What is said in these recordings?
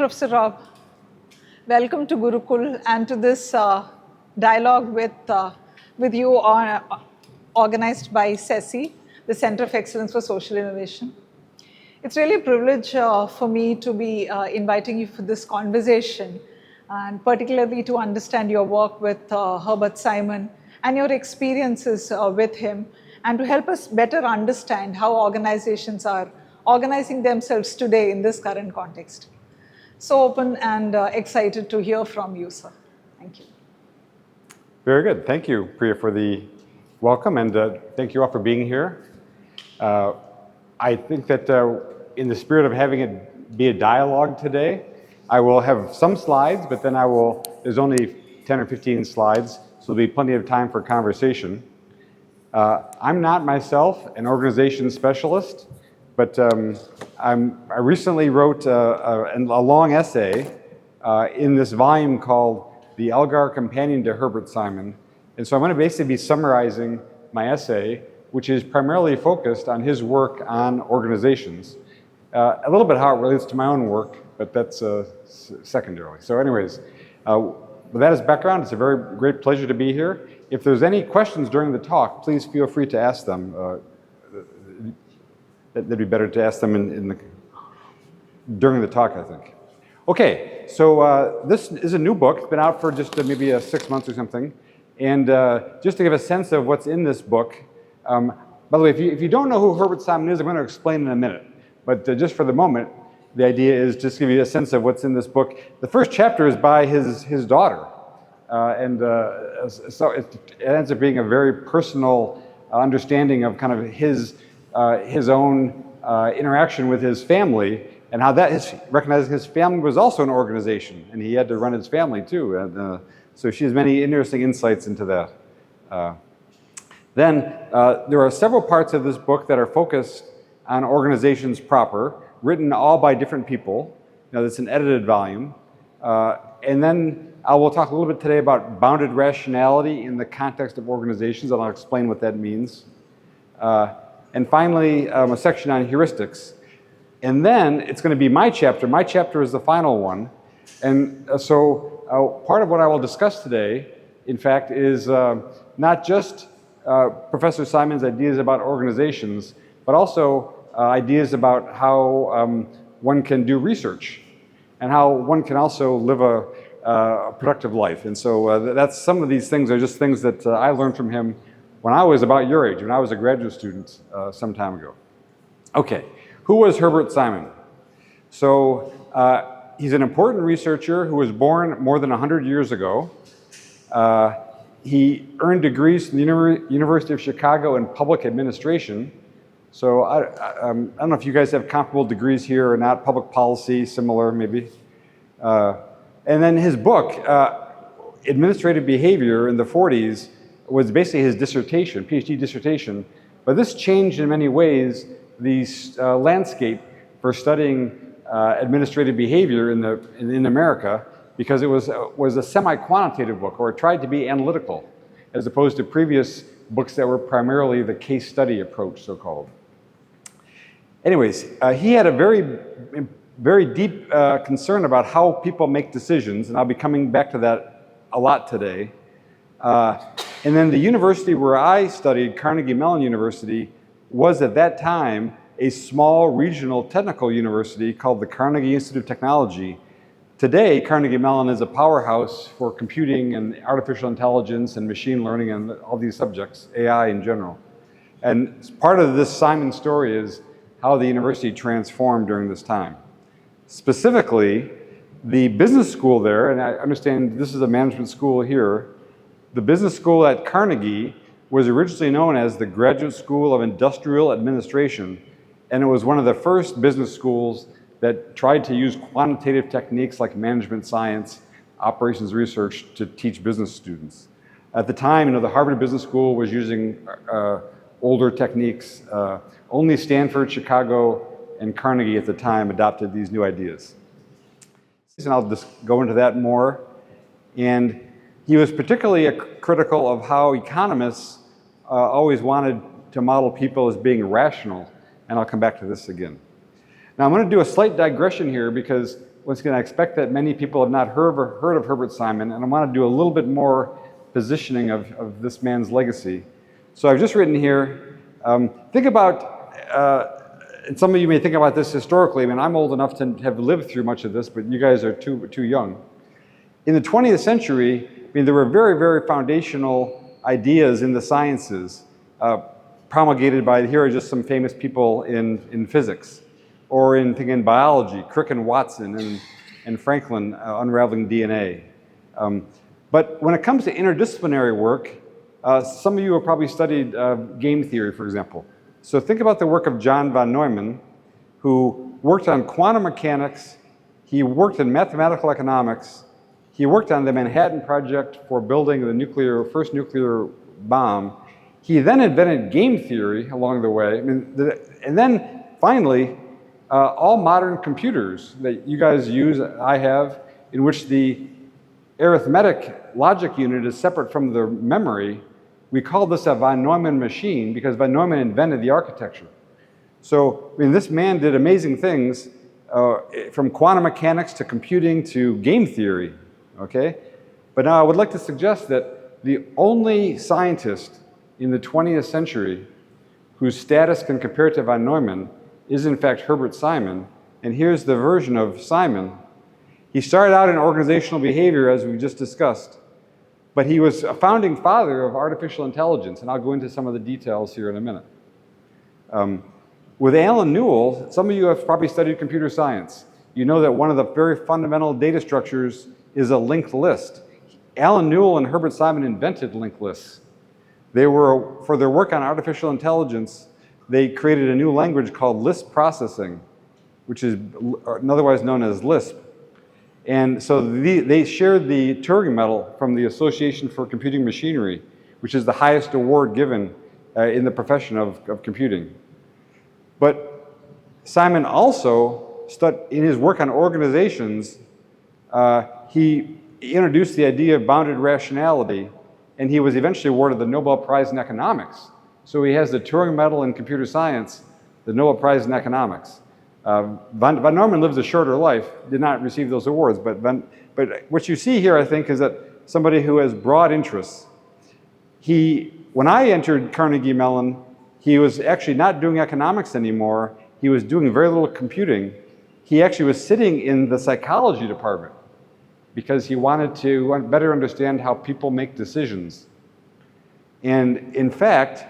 Professor Rob. Welcome to Gurukul and to this dialogue with you organized by CESI, the Center of Excellence for Social Innovation. It's really a privilege for me to be inviting you for this conversation, and particularly to understand your work with Herbert Simon and your experiences with him, and to help us better understand how organizations are organizing themselves today in this current context. So open and excited to hear from you, sir. Thank you. Very good. Thank you, Priya, for the welcome, and thank you all for being here. I think that in the spirit of having it be a dialogue today, I will have some slides, but then there's only 10 or 15 slides, so there'll be plenty of time for conversation. I'm not myself an organization specialist, but I recently wrote a long essay in this volume called The Algar Companion to Herbert Simon. And so I'm going to basically be summarizing my essay, which is primarily focused on his work on organizations. A little bit how it relates to my own work, but that's secondarily. So anyways, with that as background, it's a very great pleasure to be here. If there's any questions during the talk, please feel free to ask them. It'd be better to ask them during the talk, I think. Okay, so this is a new book. It's been out for just maybe 6 months or something. And just to give a sense of what's in this book, by the way, if you don't know who Herbert Simon is, I'm going to explain in a minute. But just for the moment, the idea is just to give you a sense of what's in this book. The first chapter is by his daughter. So it ends up being a very personal understanding of kind of his own interaction with his family, and how that is recognizing his family was also an organization, and he had to run his family too. And so she has many interesting insights into that. Then there are several parts of this book that are focused on organizations proper, written all by different people. Now, it's an edited volume. And then I will talk a little bit today about bounded rationality in the context of organizations, and I'll explain what that means. And finally, a section on heuristics. And then it's going to be my chapter. My chapter is the final one. And so part of what I will discuss today, in fact, is not just Professor Simon's ideas about organizations, but also ideas about how one can do research and how one can also live a productive life. And so that's some of these things are just things that I learned from him when I was about your age, when I was a graduate student some time ago. Okay, who was Herbert Simon? So he's an important researcher who was born more than 100 years ago. He earned degrees from the University of Chicago in public administration. So I don't know if you guys have comparable degrees here or not, public policy, similar maybe. And then his book, Administrative Behavior in the 40s, was basically his dissertation, PhD dissertation. But this changed in many ways the landscape for studying administrative behavior in America, because it was a semi-quantitative book, or it tried to be analytical, as opposed to previous books that were primarily the case study approach, so-called. Anyways, he had a very deep concern about how people make decisions, and I'll be coming back to that a lot today. And then the university where I studied, Carnegie Mellon University, was at that time a small regional technical university called the Carnegie Institute of Technology. Today, Carnegie Mellon is a powerhouse for computing and artificial intelligence and machine learning and all these subjects, AI in general. And part of this Simon story is how the university transformed during this time. Specifically, the business school there, and I understand this is a management school here, the business school at Carnegie was originally known as the Graduate School of Industrial Administration, and it was one of the first business schools that tried to use quantitative techniques like management science, operations research to teach business students. At the time, the Harvard Business School was using older techniques. Only Stanford, Chicago, and Carnegie at the time adopted these new ideas. And I'll just go into that more. And he was particularly critical of how economists always wanted to model people as being rational, and I'll come back to this again. Now I'm going to do a slight digression here because once again, I expect that many people have not heard of Herbert Simon, and I want to do a little bit more positioning of this man's legacy. So I've just written here, think about, and some of you may think about this historically. I mean, I'm old enough to have lived through much of this, but you guys are too young. In the 20th century, I mean, there were very, very foundational ideas in the sciences promulgated by, here are just some famous people in physics, or in biology, Crick and Watson and Franklin unraveling DNA. But when it comes to interdisciplinary work, some of you have probably studied game theory, for example. So think about the work of John von Neumann, who worked on quantum mechanics, he worked in mathematical economics, he worked on the Manhattan Project for building the first nuclear bomb. He then invented game theory along the way. I mean, and then finally, all modern computers that you guys use, I have, in which the arithmetic logic unit is separate from the memory, we call this a von Neumann machine because von Neumann invented the architecture. So, I mean, this man did amazing things from quantum mechanics to computing to game theory, okay? But now I would like to suggest that the only scientist in the 20th century whose status can compare to von Neumann is in fact Herbert Simon. And here's the version of Simon. He started out in organizational behavior, as we just discussed, but he was a founding father of artificial intelligence, and I'll go into some of the details here in a minute. With Alan Newell, some of you have probably studied computer science. You know that one of the very fundamental data structures is a linked list. Alan Newell and Herbert Simon invented linked lists. They were, for their work on artificial intelligence, they created a new language called Lisp processing, which is otherwise known as Lisp. And so they shared the Turing Medal from the Association for Computing Machinery, which is the highest award given in the profession of computing. But Simon also, in his work on organizations, he introduced the idea of bounded rationality, and he was eventually awarded the Nobel Prize in Economics. So he has the Turing Medal in computer science, the Nobel Prize in Economics. Von Neumann lives a shorter life, did not receive those awards, but what you see here, I think, is that somebody who has broad interests. When I entered Carnegie Mellon, he was actually not doing economics anymore. He was doing very little computing. He actually was sitting in the psychology department because he wanted to better understand how people make decisions. And in fact,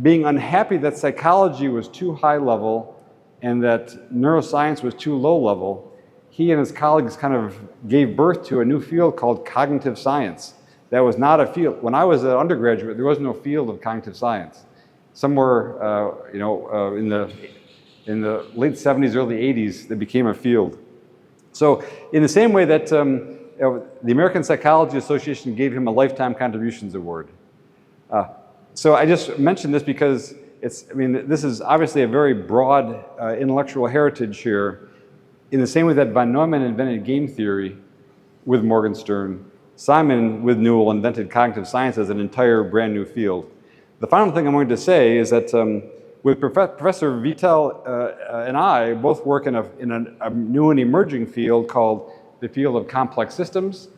being unhappy that psychology was too high level and that neuroscience was too low level, he and his colleagues kind of gave birth to a new field called cognitive science. That was not a field. When I was an undergraduate, there was no field of cognitive science. Somewhere, in the late 70s, early 80s, that became a field. So in the same way that the American Psychology Association gave him a Lifetime Contributions Award. So I just mentioned this because this is obviously a very broad intellectual heritage here. In the same way that von Neumann invented game theory with Morgenstern, Simon with Newell invented cognitive science as an entire brand new field. The final thing I'm going to say is that with Professor Vittel and I both work in a new and emerging field called the field of complex systems.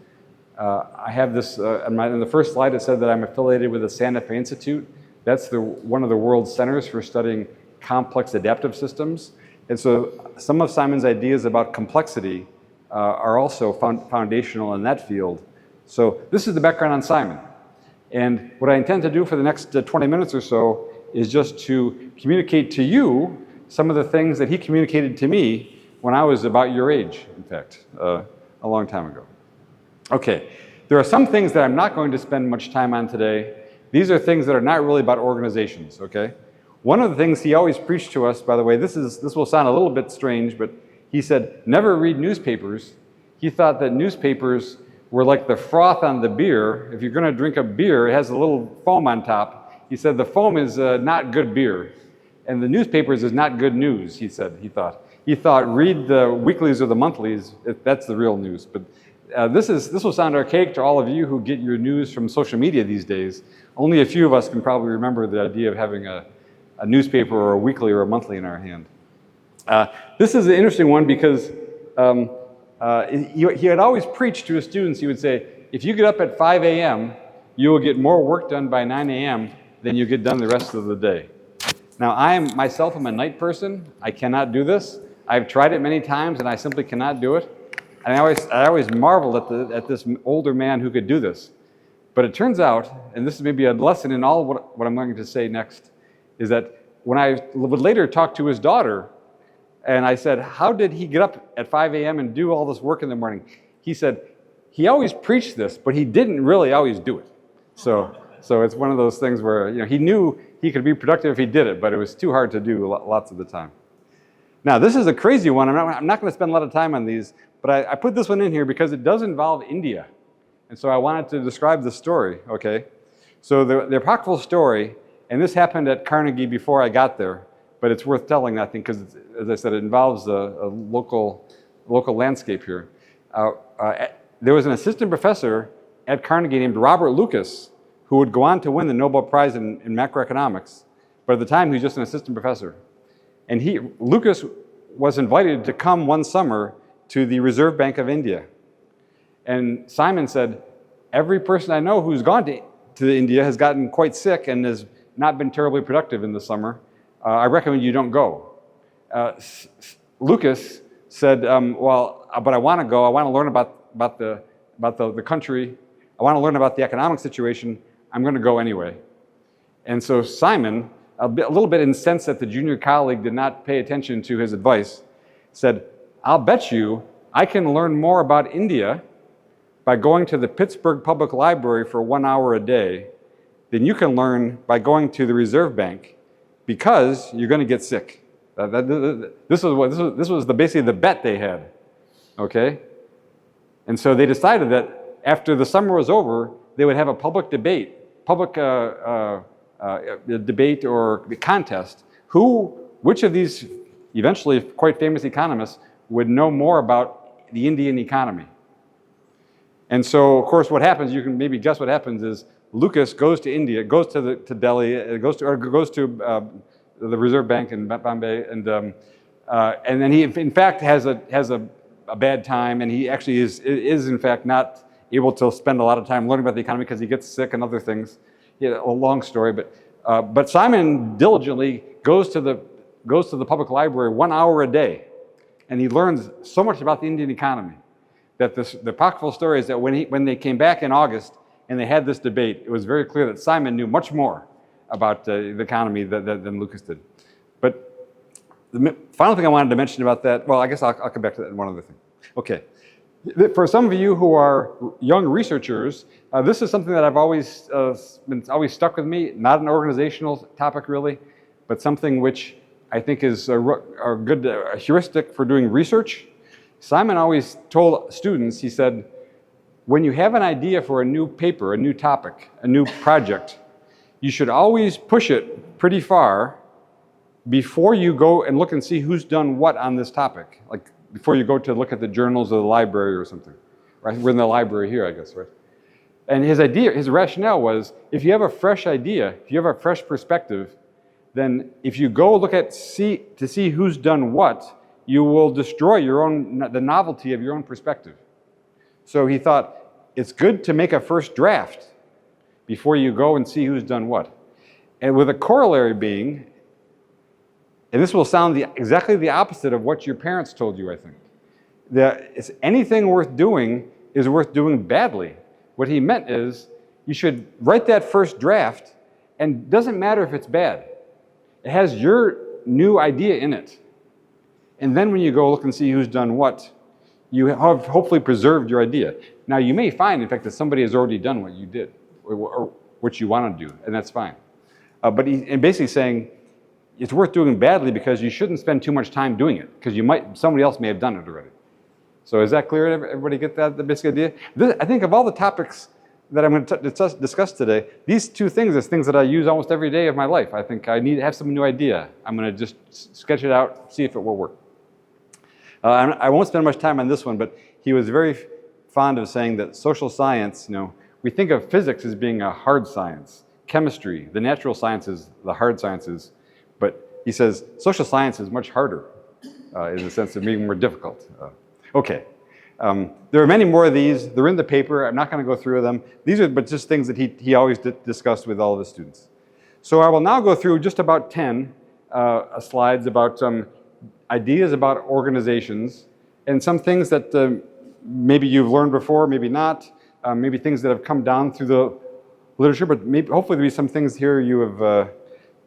I have this, in the first slide it said that I'm affiliated with the Santa Fe Institute. That's one of the world's centers for studying complex adaptive systems. And so some of Simon's ideas about complexity are also foundational in that field. So this is the background on Simon. And what I intend to do for the next 20 minutes or so is just to communicate to you some of the things that he communicated to me when I was about your age, in fact, a long time ago. Okay, there are some things that I'm not going to spend much time on today. These are things that are not really about organizations, okay? One of the things he always preached to us, by the way, this will sound a little bit strange, but he said, never read newspapers. He thought that newspapers were like the froth on the beer. If you're going to drink a beer, it has a little foam on top. He said the foam is not good beer, and the newspapers is not good news, he said, he thought. He thought, read the weeklies or the monthlies, that's the real news. But this will sound archaic to all of you who get your news from social media these days. Only a few of us can probably remember the idea of having a newspaper or a weekly or a monthly in our hand. This is an interesting one because he had always preached to his students. He would say, if you get up at 5 a.m., you will get more work done by 9 a.m. than you get done the rest of the day. Now, I'm a night person. I cannot do this. I've tried it many times, and I simply cannot do it. And I always marveled at this older man who could do this. But it turns out, and this is maybe a lesson in all of what I'm going to say next, is that when I would later talk to his daughter, and I said, how did he get up at 5 a.m. and do all this work in the morning? He said, he always preached this, but he didn't really always do it. So it's one of those things where he knew he could be productive if he did it, but it was too hard to do lots of the time. Now, this is a crazy one. I'm not going to spend a lot of time on these, but I put this one in here because it does involve India. And so I wanted to describe the story, okay? So the apocryphal story, and this happened at Carnegie before I got there, but it's worth telling, I think, because, as I said, it involves a local landscape here. There was an assistant professor at Carnegie named Robert Lucas, who would go on to win the Nobel Prize in macroeconomics, but at the time he was just an assistant professor. And Lucas was invited to come one summer to the Reserve Bank of India. And Simon said, every person I know who's gone to India has gotten quite sick and has not been terribly productive in the summer. I recommend you don't go. Lucas said, well, but I want to go. I want to learn about the country. I want to learn about the economic situation. I'm going to go anyway. And so Simon, a little bit incensed that the junior colleague did not pay attention to his advice, said, I'll bet you I can learn more about India by going to the Pittsburgh Public Library for 1 hour a day than you can learn by going to the Reserve Bank, because you're going to get sick. This was basically the bet they had, okay? And so they decided that after the summer was over, they would have a public debate or contest, which of these eventually quite famous economists would know more about the Indian economy. And so, of course, what happens, you can maybe guess what happens, is Lucas goes to India, goes to Delhi, goes to the Reserve Bank in Bombay, and then he, in fact, has a bad time, and he actually is in fact not able to spend a lot of time learning about the economy because he gets sick and other things. A long story, but Simon diligently goes to the public library 1 hour a day, and he learns so much about the Indian economy that the apocryphal story is that when they came back in August and they had this debate, it was very clear that Simon knew much more about the economy than Lucas did. But the final thing I wanted to mention about that, well, I guess I'll come back to that in one other thing. Okay. For some of you who are young researchers, this is something that I've always stuck with me. Not an organizational topic really, but something which I think is a good heuristic for doing research. Simon always told students, he said, when you have an idea for a new paper, a new topic, a new project, you should always push it pretty far before you go and look and see who's done what on this topic. Like before you go to look at the journals of the library or something. Right? We're in the library here, I guess, right? And his rationale was, if you have a fresh idea, if you have a fresh perspective, then if you go look to see who's done what, you will destroy the novelty of your own perspective. So he thought, it's good to make a first draft before you go and see who's done what. And with a corollary being, and this will sound exactly the opposite of what your parents told you, I think, that anything worth doing is worth doing badly. What he meant is, you should write that first draft, and it doesn't matter if it's bad. It has your new idea in it. And then when you go look and see who's done what, you have hopefully preserved your idea. Now, you may find, in fact, that somebody has already done what you did, or what you want to do, and that's fine. But he's basically saying, it's worth doing badly because you shouldn't spend too much time doing it, because somebody else may have done it already. So is that clear? Everybody get that, the basic idea? I think of all the topics that I'm going to discuss today, these two things are things that I use almost every day of my life. I think I need to have some new idea. I'm going to just sketch it out, see if it will work. I won't spend much time on this one, but he was very fond of saying that social science, we think of physics as being a hard science, chemistry, the natural sciences, the hard sciences, but he says social science is much harder in the sense of being more difficult. Okay, There are many more of these. They're in the paper. I'm not going to go through them. These are but just things that he always discussed with all of his students. So I will now go through just about 10 slides about ideas about organizations and some things that maybe you've learned before, maybe not, maybe things that have come down through the literature, but maybe, hopefully there'll be some things here you have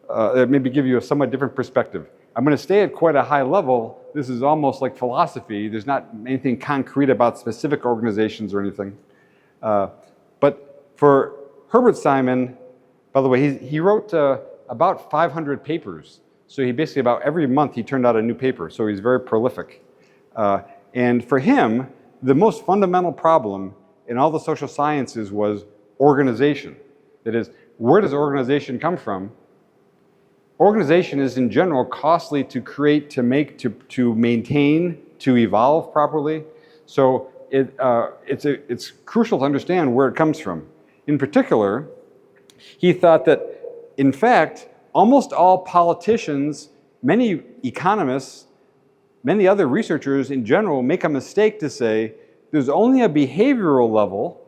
that maybe give you a somewhat different perspective. I'm going to stay at quite a high level. This is almost like philosophy. There's not anything concrete about specific organizations or anything. But for Herbert Simon, by the way, he wrote about 500 papers. So he basically, about every month, he turned out a new paper. So he's very prolific. And for him, the most fundamental problem in all the social sciences was organization. That is, where does organization come from? Organization is in general costly to create, to make, to maintain, to evolve properly. So it's crucial to understand where it comes from. In particular, he thought that, in fact, almost all politicians, many economists, many other researchers in general make a mistake to say there's only a behavioral level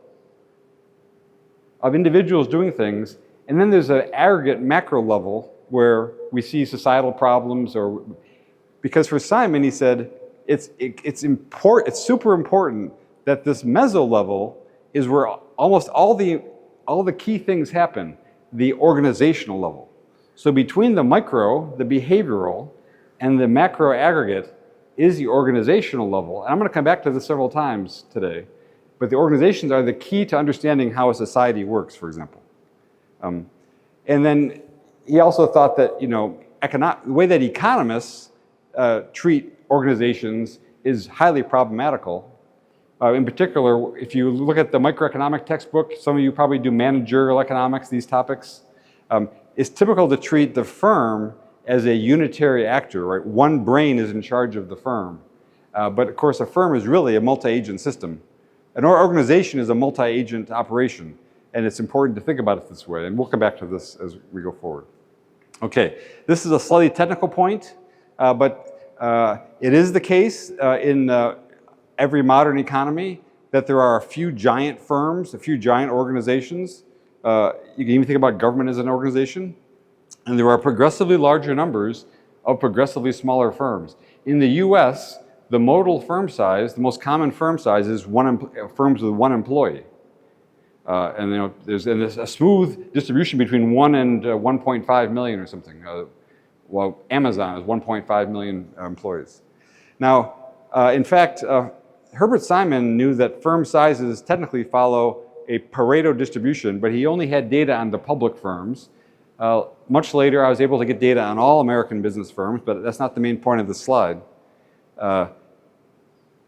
of individuals doing things, and then there's an aggregate macro level where we see societal problems, or because for Simon, he said it's super important that this meso level is where almost all the key things happen, the organizational level. So between the micro, the behavioral, and the macro aggregate is the organizational level. And I'm going to come back to this several times today. But the organizations are the key to understanding how a society works, for example. And then he also thought that, the way that economists treat organizations is highly problematical. In particular, if you look at the microeconomic textbook, some of you probably do managerial economics, these topics. It's typical to treat the firm as a unitary actor, right? One brain is in charge of the firm. But of course, a firm is really a multi-agent system. An organization is a multi-agent operation, and it's important to think about it this way. And we'll come back to this as we go forward. Okay, this is a slightly technical point, but it is the case in every modern economy that there are a few giant firms, a few giant organizations. You can even think about government as an organization. And there are progressively larger numbers of progressively smaller firms. In the US, the modal firm size, the most common firm size is firms with one employee. And there's a smooth distribution between 1 and 1.5 million or something. Well, Amazon is 1.5 million employees. Now, in fact, Herbert Simon knew that firm sizes technically follow a Pareto distribution, but he only had data on the public firms. Much later, I was able to get data on all American business firms, but that's not the main point of this slide.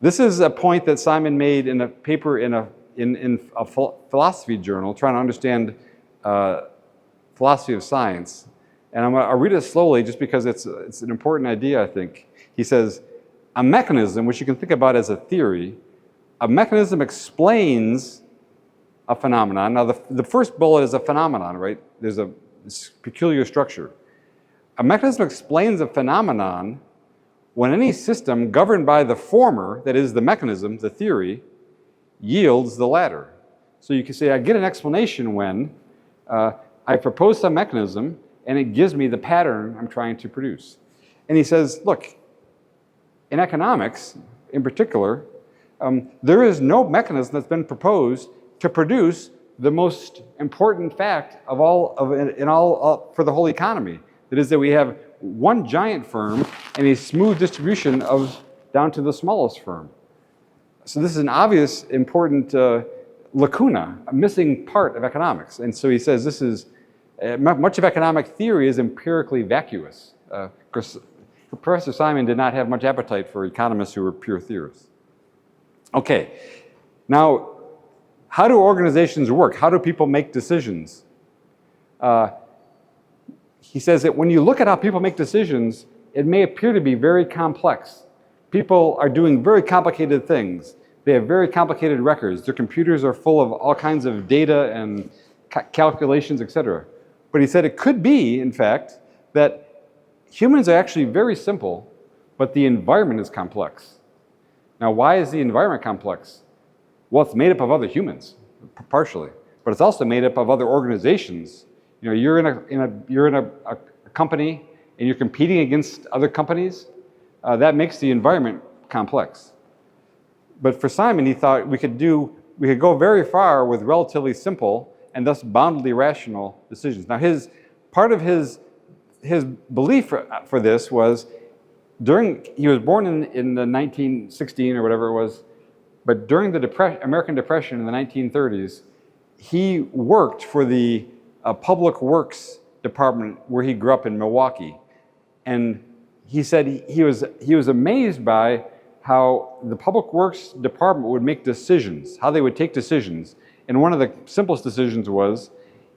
This is a point that Simon made in a paper in a philosophy journal, trying to understand philosophy of science. And I'll read it slowly just because it's an important idea, I think. He says, a mechanism, which you can think about as a theory, a mechanism explains a phenomenon. Now, the first bullet is a phenomenon, right? There's this peculiar structure. A mechanism explains a phenomenon when any system governed by the former, that is the mechanism, the theory, yields the latter. So you can say, I get an explanation when I propose some mechanism and it gives me the pattern I'm trying to produce. And he says, look, in economics, in particular, there is no mechanism that's been proposed to produce the most important fact of all for the whole economy. That is that we have one giant firm and a smooth distribution down to the smallest firm. So this is an obvious, important lacuna, a missing part of economics. And so he says this is, much of economic theory is empirically vacuous. Because Professor Simon did not have much appetite for economists who were pure theorists. Okay, now, how do organizations work? How do people make decisions? He says that when you look at how people make decisions, it may appear to be very complex. People are doing very complicated things. They have very complicated records. Their computers are full of all kinds of data and calculations, etc. But he said it could be, in fact, that humans are actually very simple, but the environment is complex. Now, why is the environment complex? Well, it's made up of other humans, partially, but it's also made up of other organizations. You know, you're in a company and you're competing against other companies. That makes the environment complex. But for Simon, he thought we could go very far with relatively simple and thus boundedly rational decisions. Now, part of his belief for this was he was born in the 1916 or whatever it was, but during the American Depression in the 1930s, he worked for the Public Works Department where he grew up in Milwaukee. And he said he was amazed by how the Public Works Department would make decisions, how they would take decisions. And one of the simplest decisions was,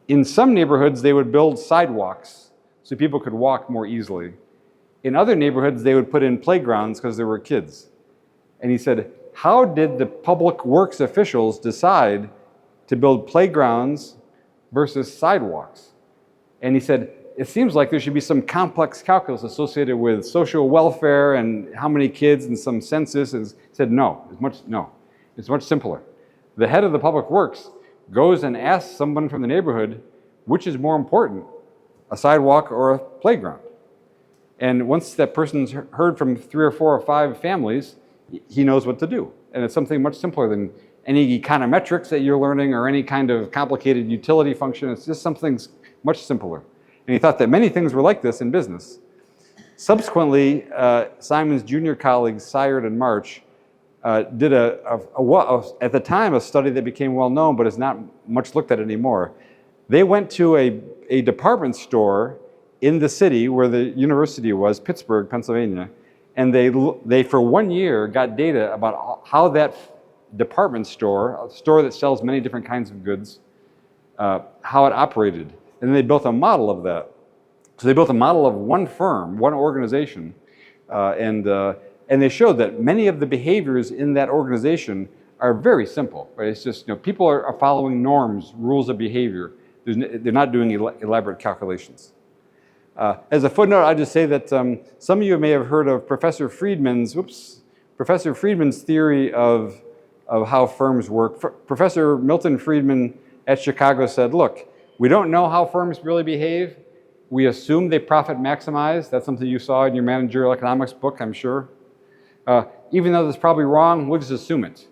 in some neighborhoods, they would build sidewalks so people could walk more easily. In other neighborhoods, they would put in playgrounds because there were kids. And he said, how did the public works officials decide to build playgrounds versus sidewalks? And he said, it seems like there should be some complex calculus associated with social welfare and how many kids and some census. And he said, no, it's much simpler. The head of the public works goes and asks someone from the neighborhood, which is more important, a sidewalk or a playground? And once that person's heard from 3 or 4 or 5 families, he knows what to do. And it's something much simpler than any econometrics that you're learning or any kind of complicated utility function. It's just something much simpler. And he thought that many things were like this in business. Subsequently, Simon's junior colleagues, Syard and March, did at the time, a study that became well known, but is not much looked at anymore. They went to a department store in the city where the university was, Pittsburgh, Pennsylvania, and they for 1 year got data about how that department store, a store that sells many different kinds of goods, how it operated. And then they built a model of that. So they built a model of one firm, one organization, and they showed that many of the behaviors in that organization are very simple. Right? It's just, people are following norms, rules of behavior. They're not doing elaborate calculations. As a footnote, I'll just say that some of you may have heard of Professor Friedman's theory of how firms work. Professor Milton Friedman at Chicago said, look, we don't know how firms really behave. We assume they profit maximize. That's something you saw in your managerial economics book, I'm sure. Even though that's probably wrong, we'll just assume it.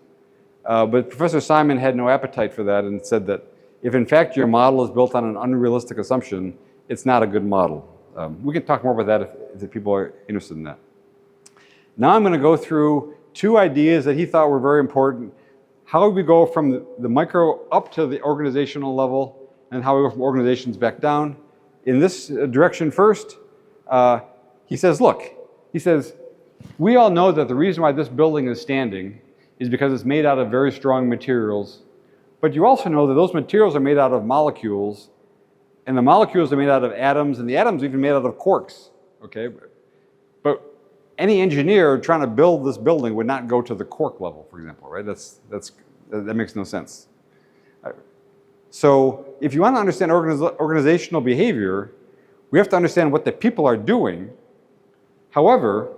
But Professor Simon had no appetite for that and said that if in fact your model is built on an unrealistic assumption, it's not a good model. We can talk more about that if people are interested in that. Now I'm going to go through 2 ideas that he thought were very important. How we go from the micro up to the organizational level, and how we go from organizations back down. In this direction first, he says, we all know that the reason why this building is standing is because it's made out of very strong materials. But you also know that those materials are made out of molecules, and the molecules are made out of atoms, and the atoms are even made out of quarks, okay? But any engineer trying to build this building would not go to the quark level, for example, right? That makes no sense. So if you want to understand organizational behavior, we have to understand what the people are doing. However,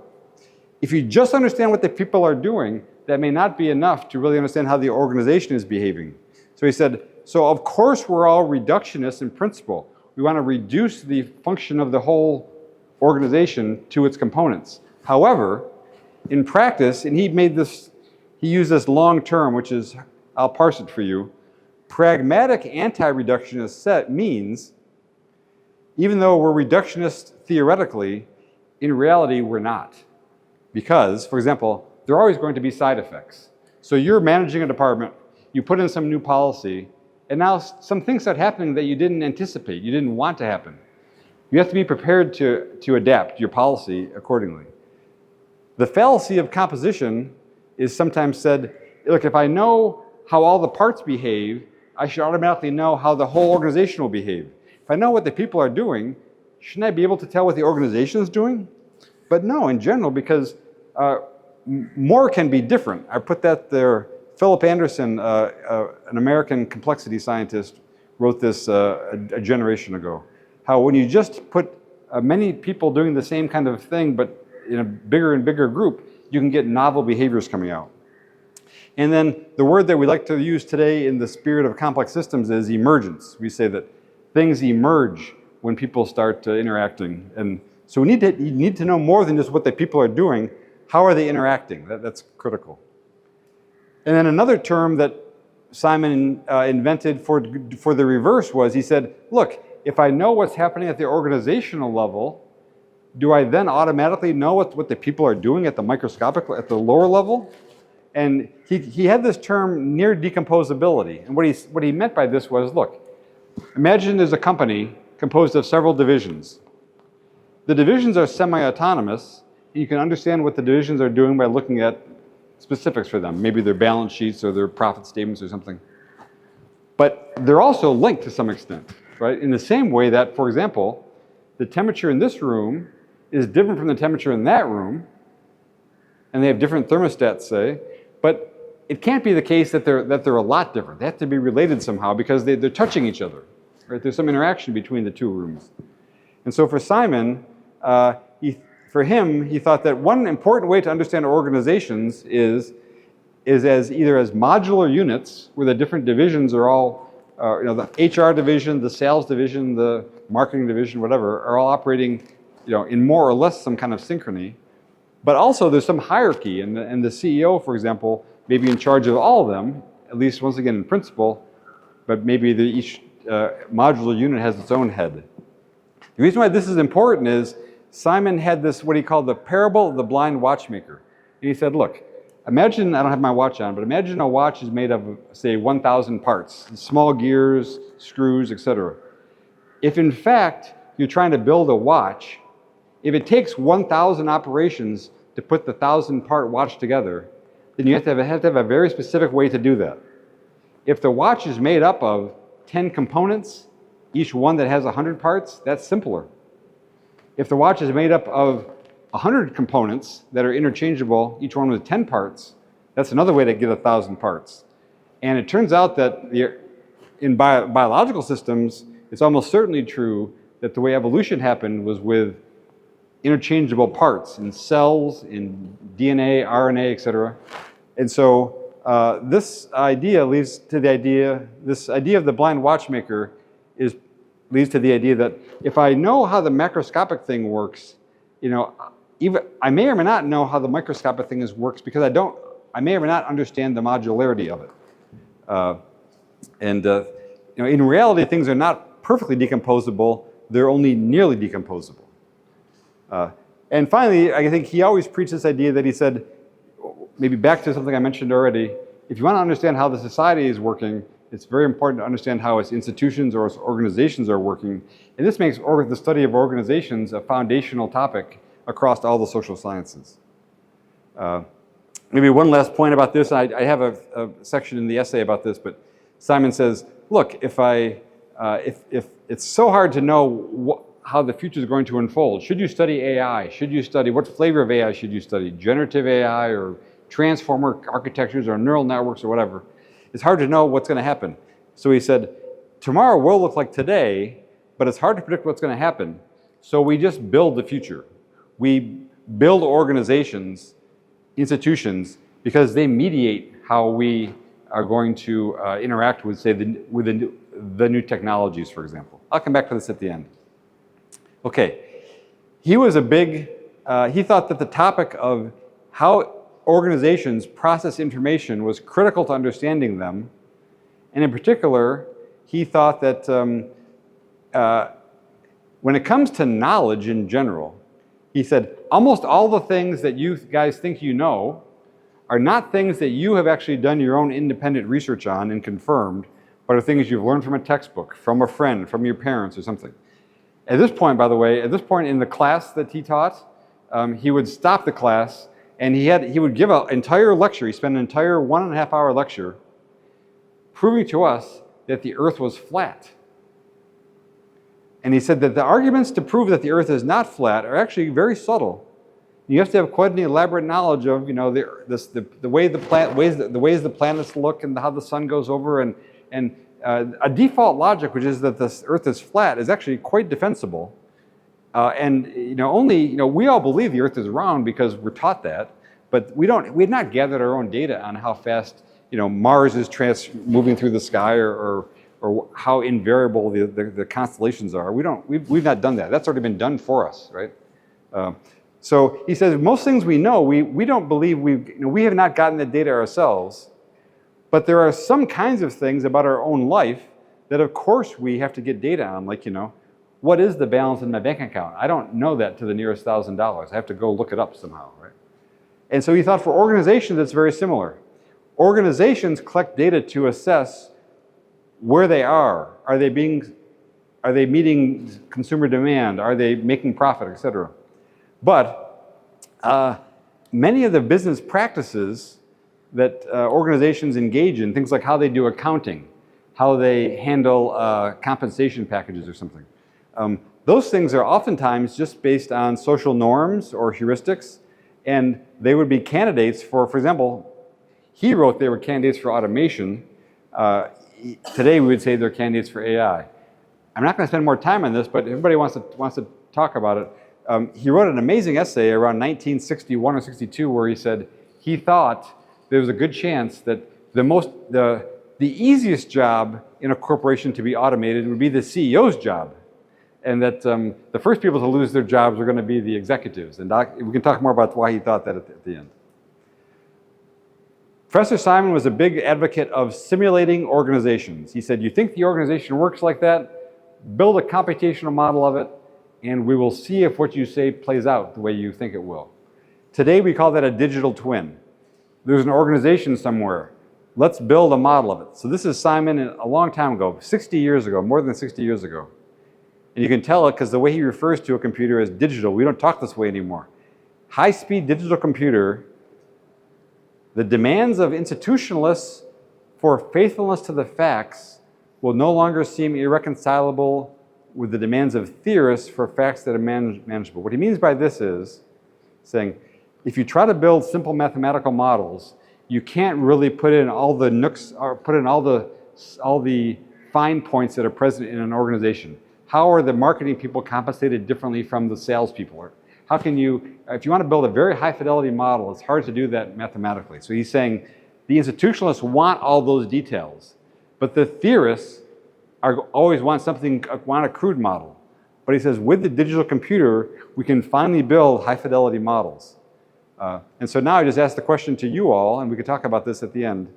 if you just understand what the people are doing, that may not be enough to really understand how the organization is behaving. So he said, so of course we're all reductionists in principle. We want to reduce the function of the whole organization to its components. However, in practice, and he used this long term, which is, I'll parse it for you. Pragmatic anti-reductionist set means, even though we're reductionist theoretically, in reality we're not. Because, for example, there are always going to be side effects. So you're managing a department, you put in some new policy, and now some things start happening that you didn't anticipate, you didn't want to happen. You have to be prepared to adapt your policy accordingly. The fallacy of composition is sometimes said, look, if I know how all the parts behave, I should automatically know how the whole organization will behave. If I know what the people are doing, shouldn't I be able to tell what the organization is doing? But no, in general, because more can be different. I put that there. Philip Anderson, an American complexity scientist, wrote this a generation ago. How when you just put many people doing the same kind of thing, but in a bigger and bigger group, you can get novel behaviors coming out. And then the word that we like to use today in the spirit of complex systems is emergence. We say that things emerge when people start interacting. And so you need to know more than just what the people are doing. How are they interacting? That's critical. And then another term that Simon invented for the reverse was, he said, look, if I know what's happening at the organizational level, do I then automatically know what the people are doing at the microscopic, at the lower level? And he had this term near-decomposability. And what he meant by this was, look, imagine there's a company composed of several divisions. The divisions are semi-autonomous. You can understand what the divisions are doing by looking at specifics for them, maybe their balance sheets or their profit statements or something. But they're also linked to some extent, right? In the same way that, for example, the temperature in this room is different from the temperature in that room, and they have different thermostats, say, but it can't be the case that they're a lot different. They have to be related somehow because they're touching each other, right? There's some interaction between the two rooms. And so for Simon, for him, he thought that one important way to understand organizations is either as modular units, where the different divisions are all, the HR division, the sales division, the marketing division, whatever, are all operating, in more or less some kind of synchrony. But also there's some hierarchy, and the CEO, for example, may be in charge of all of them, at least once again in principle, but maybe each modular unit has its own head. The reason why this is important is Simon had this, what he called the parable of the blind watchmaker. And he said, look, imagine, I don't have my watch on, but imagine a watch is made of, say, 1,000 parts, small gears, screws, etc. If in fact you're trying to build a watch, if it takes 1,000 operations to put the 1,000-part watch together, then you have to have a very specific way to do that. If the watch is made up of 10 components, each one that has 100 parts, that's simpler. If the watch is made up of 100 components that are interchangeable, each one with 10 parts, that's another way to get 1,000 parts. And it turns out that in biological systems, it's almost certainly true that the way evolution happened was with interchangeable parts in cells, in DNA, RNA, etc. And so this idea leads to this idea of the blind watchmaker leads to the idea that if I know how the macroscopic thing works, I may or may not know how the microscopic thing works because I may or may not understand the modularity of it. In reality, things are not perfectly decomposable, they're only nearly decomposable. And finally, I think he always preached this idea that he said, maybe back to something I mentioned already, if you want to understand how the society is working, it's very important to understand how its institutions or its organizations are working. And this makes the study of organizations a foundational topic across all the social sciences. Maybe one last point about this. I have a section in the essay about this, but Simon says, look, if it's so hard to know how the future is going to unfold, should you study AI? Should you study, what flavor of AI should you study? Generative AI or transformer architectures or neural networks or whatever? It's hard to know what's going to happen. So he said, tomorrow will look like today, but it's hard to predict what's going to happen. So we just build the future. We build organizations, institutions, because they mediate how we are going to interact with, say, the new technologies, for example. I'll come back to this at the end. Okay, he thought that the topic of how organizations process information was critical to understanding them. And in particular, he thought that when it comes to knowledge in general, he said, almost all the things that you guys think you know are not things that you have actually done your own independent research on and confirmed, but are things you've learned from a textbook, from a friend, from your parents or something. At this point, by the way, in the class that he taught, he would stop the class and he would give an entire lecture. He spent an entire 1.5 hour lecture proving to us that the earth was flat. And he said that the arguments to prove that the earth is not flat are actually very subtle. You have to have quite an elaborate knowledge of, the ways the planets look and how the sun goes over, and a default logic, which is that the earth is flat, is actually quite defensible. We all believe the earth is round because we're taught that, but we have not gathered our own data on how fast, Mars is moving through the sky, or how invariable the constellations are. We've not done that. That's already been done for us, right? So he says most things we know, we don't believe we have not gotten the data ourselves, but there are some kinds of things about our own life that of course we have to get data on, like, what is the balance in my bank account? I don't know that to the nearest $1,000. I have to go look it up somehow, right? And so he thought for organizations it's very similar. Organizations collect data to assess where they are. Are they meeting consumer demand? Are they making profit, et cetera? But many of the business practices that organizations engage in, things like how they do accounting, how they handle compensation packages or something, those things are oftentimes just based on social norms or heuristics, and they would be candidates for example, he wrote they were candidates for automation. Today we would say they're candidates for AI. I'm not going to spend more time on this, but everybody wants to talk about it. He wrote an amazing essay around 1961 or 62 where he said he thought there was a good chance that the easiest job in a corporation to be automated would be the CEO's job, and that the first people to lose their jobs are going to be the executives. And we can talk more about why he thought that at the end. Professor Simon was a big advocate of simulating organizations. He said, you think the organization works like that? Build a computational model of it, and we will see if what you say plays out the way you think it will. Today we call that a digital twin. There's an organization somewhere. Let's build a model of it. So this is Simon a long time ago, 60 years ago, more than 60 years ago. And you can tell it because the way he refers to a computer as digital. We don't talk this way anymore. High-speed digital computer. The demands of institutionalists for faithfulness to the facts will no longer seem irreconcilable with the demands of theorists for facts that are manageable. What he means by this is saying, if you try to build simple mathematical models, you can't really put in all the nooks or put in all the fine points that are present in an organization. How are the marketing people compensated differently from the salespeople? How can you, if you want to build a very high fidelity model, it's hard to do that mathematically. So he's saying the institutionalists want all those details, but the theorists always want a crude model. But he says with the digital computer, we can finally build high fidelity models. And so now I just ask the question to you all, and we could talk about this at the end.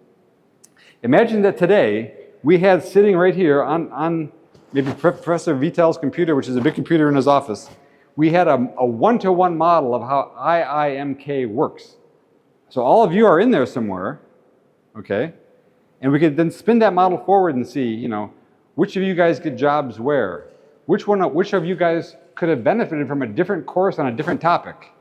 Imagine that today we had sitting right here on maybe Professor Vitel's computer, which is a big computer in his office, we had a one-to-one model of how IIMK works. So all of you are in there somewhere, okay? And we could then spin that model forward and see, which of you guys get jobs where? Which of you guys could have benefited from a different course on a different topic?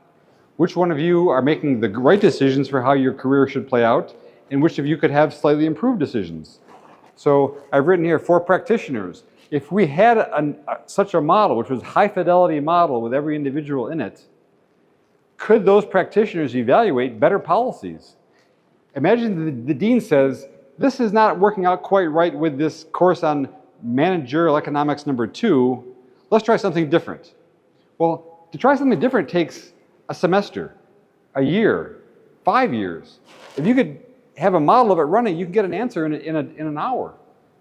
Which one of you are making the right decisions for how your career should play out? And which of you could have slightly improved decisions? So I've written here 4 practitioners. If we had such a model, which was a high fidelity model with every individual in it, could those practitioners evaluate better policies? Imagine the dean says, this is not working out quite right with this course on managerial economics number 2. Let's try something different. Well, to try something different takes a semester, a year, 5 years. If you could have a model of it running, you can get an answer in an hour.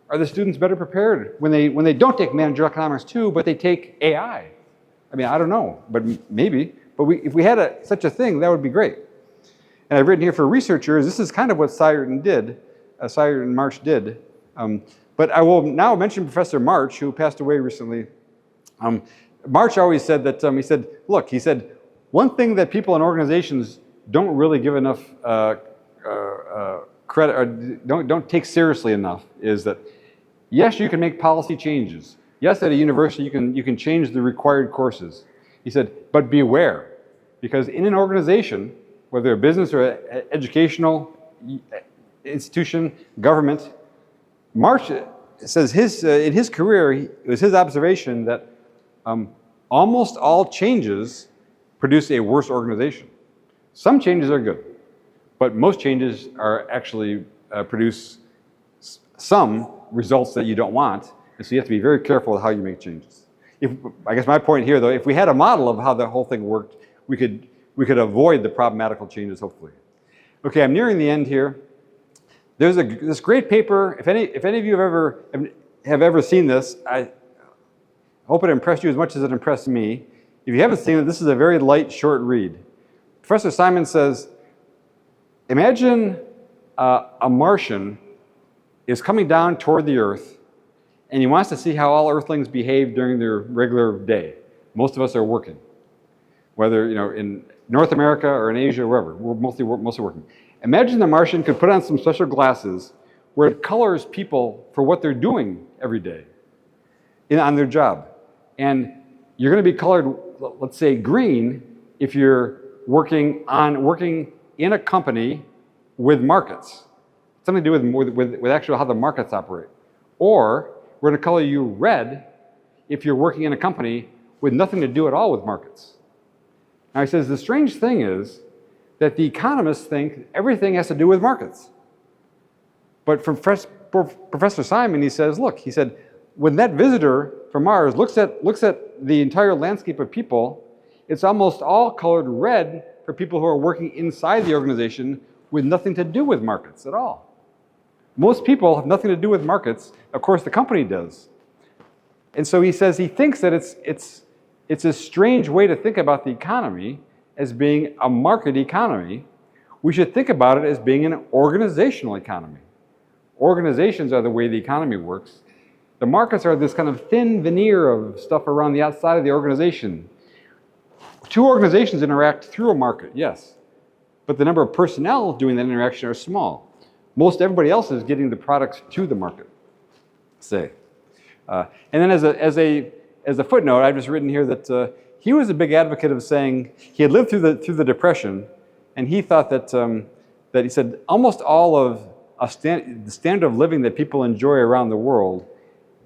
Are the students better prepared when they don't take managerial economics 2, but they take AI? I mean, I don't know, but maybe. But if we had such a thing, that would be great. And I've written here for researchers, this is kind of what Seiert and March did. But I will now mention Professor March, who passed away recently. March always said that, he said, one thing that people in organizations don't really give enough credit, or don't take seriously enough, is that yes, you can make policy changes. Yes, at a university you can change the required courses. He said, but beware, because in an organization, whether a business or educational institution, government, March says in his career, it was his observation that almost all changes produce a worse organization. Some changes are good, but most changes are actually produce some results that you don't want, and so you have to be very careful with how you make changes. I guess my point here, though, if we had a model of how the whole thing worked, we could we could avoid the problematical changes, hopefully. Okay, I'm nearing the end here. There's this great paper. If any of you have ever seen this, I hope it impressed you as much as it impressed me. If you haven't seen it, this is a very light, short read. Professor Simon says, imagine a Martian is coming down toward the Earth, and he wants to see how all Earthlings behave during their regular day. Most of us are working, whether in North America or in Asia or wherever. We're mostly working. Imagine the Martian could put on some special glasses where it colors people for what they're doing every day on their job. And you're going to be colored, let's say, green if you're working in a company with markets. Something to do with actually how the markets operate. Or we're going to color you red if you're working in a company with nothing to do at all with markets. Now he says the strange thing is that the economists think everything has to do with markets. But from Professor Simon, he says, look, he said, when that visitor from Mars looks at the entire landscape of people, it's almost all colored red for people who are working inside the organization with nothing to do with markets at all. Most people have nothing to do with markets. Of course, the company does. And so he says he thinks that it's a strange way to think about the economy as being a market economy. We should think about it as being an organizational economy. Organizations are the way the economy works. The markets are this kind of thin veneer of stuff around the outside of the organization. Two organizations interact through a market, yes, but the number of personnel doing that interaction are small. Most everybody else is getting the products to the market, say. And then as a footnote, I've just written here that he was a big advocate of saying he had lived through the Depression, and he thought that he said almost all of the standard of living that people enjoy around the world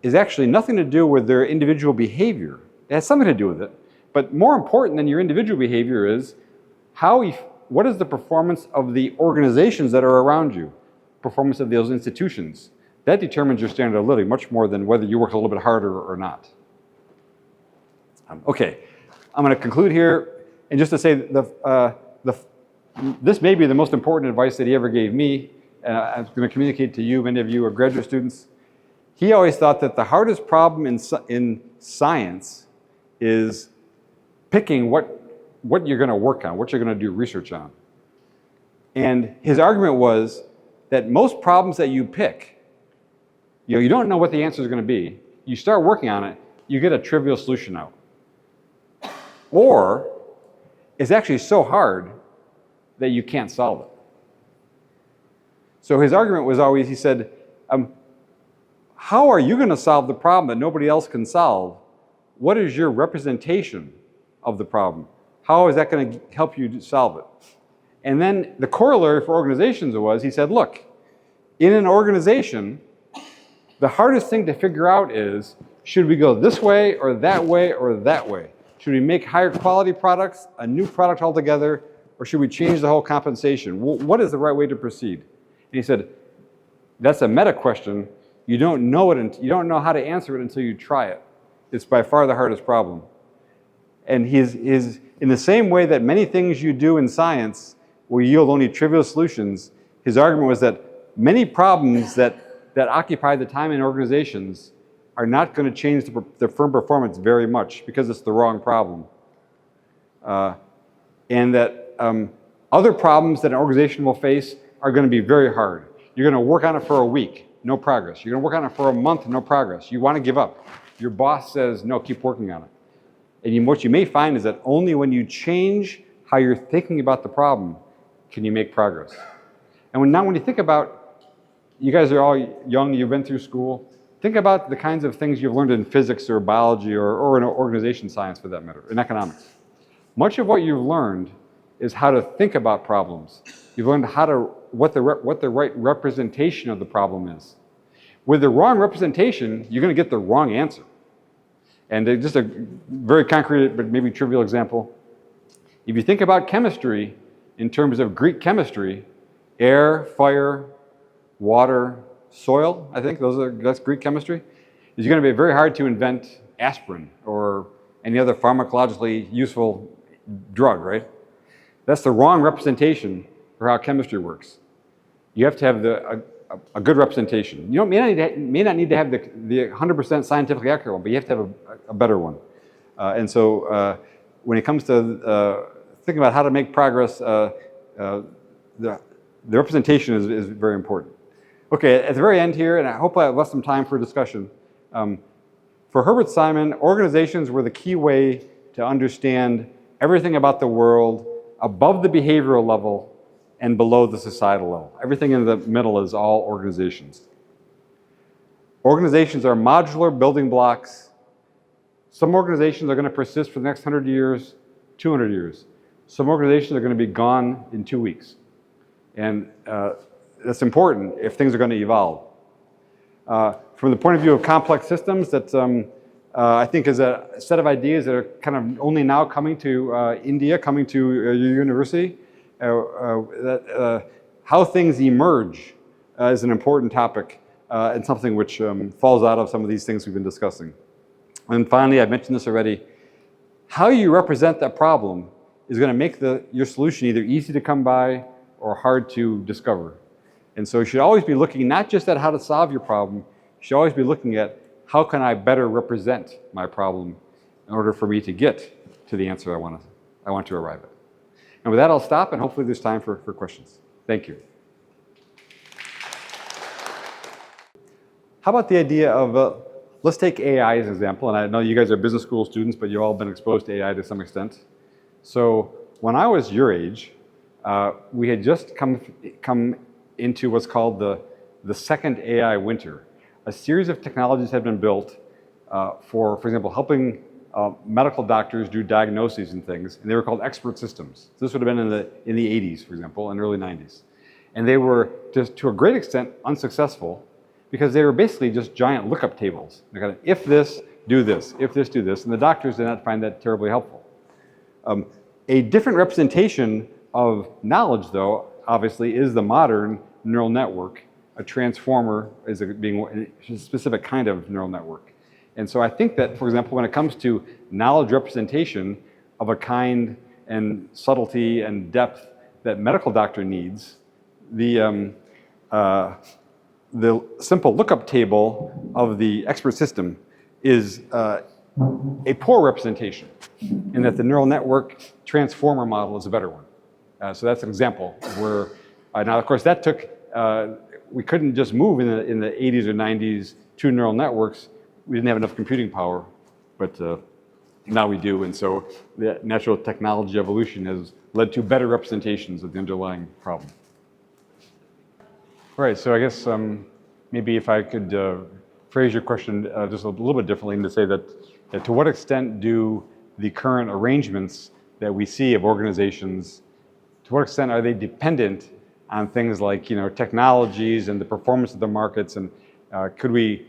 is actually nothing to do with their individual behavior. It has something to do with it, but more important than your individual behavior is what is the performance of the organizations that are around you, performance of those institutions. That determines your standard of living much more than whether you work a little bit harder or not. Okay, I'm going to conclude here, and just to say this may be the most important advice that he ever gave me, and I'm going to communicate to you, many of you are graduate students. He always thought that the hardest problem in science is picking what you're going to work on, what you're going to do research on. And his argument was that most problems that you pick, you don't know what the answer is going to be. You start working on it, you get a trivial solution out. Or it's actually so hard that you can't solve it. So his argument was always, he said, how are you going to solve the problem that nobody else can solve? What is your representation of the problem? How is that going to help you solve it? And then the corollary for organizations was, he said, look, in an organization, the hardest thing to figure out is, should we go this way or that way or that way? Should we make higher quality products, a new product altogether, or should we change the whole compensation? What is the right way to proceed? And he said, that's a meta question. You don't know it, you don't know how to answer it until you try it. It's by far the hardest problem. And he's in the same way that many things you do in science will yield only trivial solutions, his argument was that many problems that occupy the time in organizations are not going to change the firm performance very much because it's the wrong problem. And that other problems that an organization will face are going to be very hard. You're going to work on it for a week, no progress. You're going to work on it for a month, no progress. You want to give up. Your boss says, no, keep working on it. And what you may find is that only when you change how you're thinking about the problem can you make progress. And when you think about, you guys are all young, you've been through school, think about the kinds of things you've learned in physics or biology or in organization science for that matter, in economics. Much of what you've learned is how to think about problems. You've learned what the right representation of the problem is. With the wrong representation, you're going to get the wrong answer. And just a very concrete but maybe trivial example. If you think about chemistry in terms of Greek chemistry, air, fire, water, soil, I think that's Greek chemistry, it's going to be very hard to invent aspirin or any other pharmacologically useful drug, right? That's the wrong representation for how chemistry works. You have to have a good representation. You may not need to have the 100% scientifically accurate one, but you have to have a better one. And so when it comes to thinking about how to make progress, the representation is very important. Okay, at the very end here, and I hope I have left some time for discussion. For Herbert Simon, organizations were the key way to understand everything about the world above the behavioral level and below the societal level. Everything in the middle is all organizations. Organizations are modular building blocks. Some organizations are going to persist for the next 100 years, 200 years. Some organizations are going to be gone in 2 weeks. And that's important if things are going to evolve. From the point of view of complex systems, that I think is a set of ideas that are kind of only now coming to India, coming to your university. How things emerge is an important topic and something which falls out of some of these things we've been discussing. And finally, I've mentioned this already, how you represent that problem is going to make your solution either easy to come by or hard to discover. And so you should always be looking not just at how to solve your problem, you should always be looking at how can I better represent my problem in order for me to get to the answer I want to arrive at. And with that, I'll stop, and hopefully there's time for questions. Thank you. How about the idea of, let's take AI as an example, and I know you guys are business school students, but you've all been exposed to AI to some extent. So when I was your age, we had just come into what's called the second AI winter. A series of technologies had been built for example, helping medical doctors do diagnoses and things, and they were called expert systems. So this would have been in the 80s, for example, and early 90s. And they were, just to a great extent, unsuccessful because they were basically just giant lookup tables. They're kind of, if this, do this, if this, do this, and the doctors did not find that terribly helpful. A different representation of knowledge, though, obviously, is the modern neural network. A transformer is being a specific kind of neural network. And so I think that, for example, when it comes to knowledge representation of a kind and subtlety and depth that medical doctor needs, the simple lookup table of the expert system is a poor representation, in that the neural network transformer model is a better one. So that's an example where, now of course that took, we couldn't just move in the 80s or 90s to neural networks. We didn't have enough computing power, but now we do. And so the natural technology evolution has led to better representations of the underlying problem. All right, so I guess maybe if I could phrase your question just a little bit differently, and to say that to what extent do the current arrangements that we see of organizations, to what extent are they dependent on things like technologies and the performance of the markets, and could we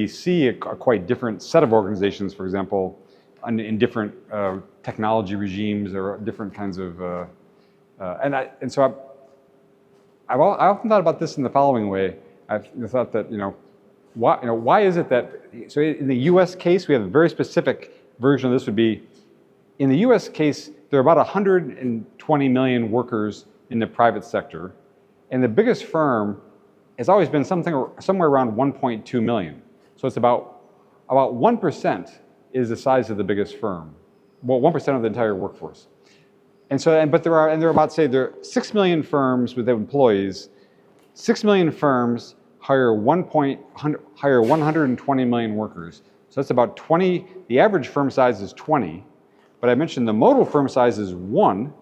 see a quite different set of organizations, for example, in different technology regimes or different kinds of and so I often thought about this in the following way. I've thought that why is it that, so in the U.S. case we have a very specific version of this would be, in the U.S. case there are about 120 million workers in the private sector, and the biggest firm has always been somewhere around 1.2 million. So it's about 1% is the size of the biggest firm. Well, 1% of the entire workforce. And so, but there are about, say, there are 6 million firms with employees. 6 million firms hire 120 million workers. So that's about 20. The average firm size is 20. But I mentioned the modal firm size is 1.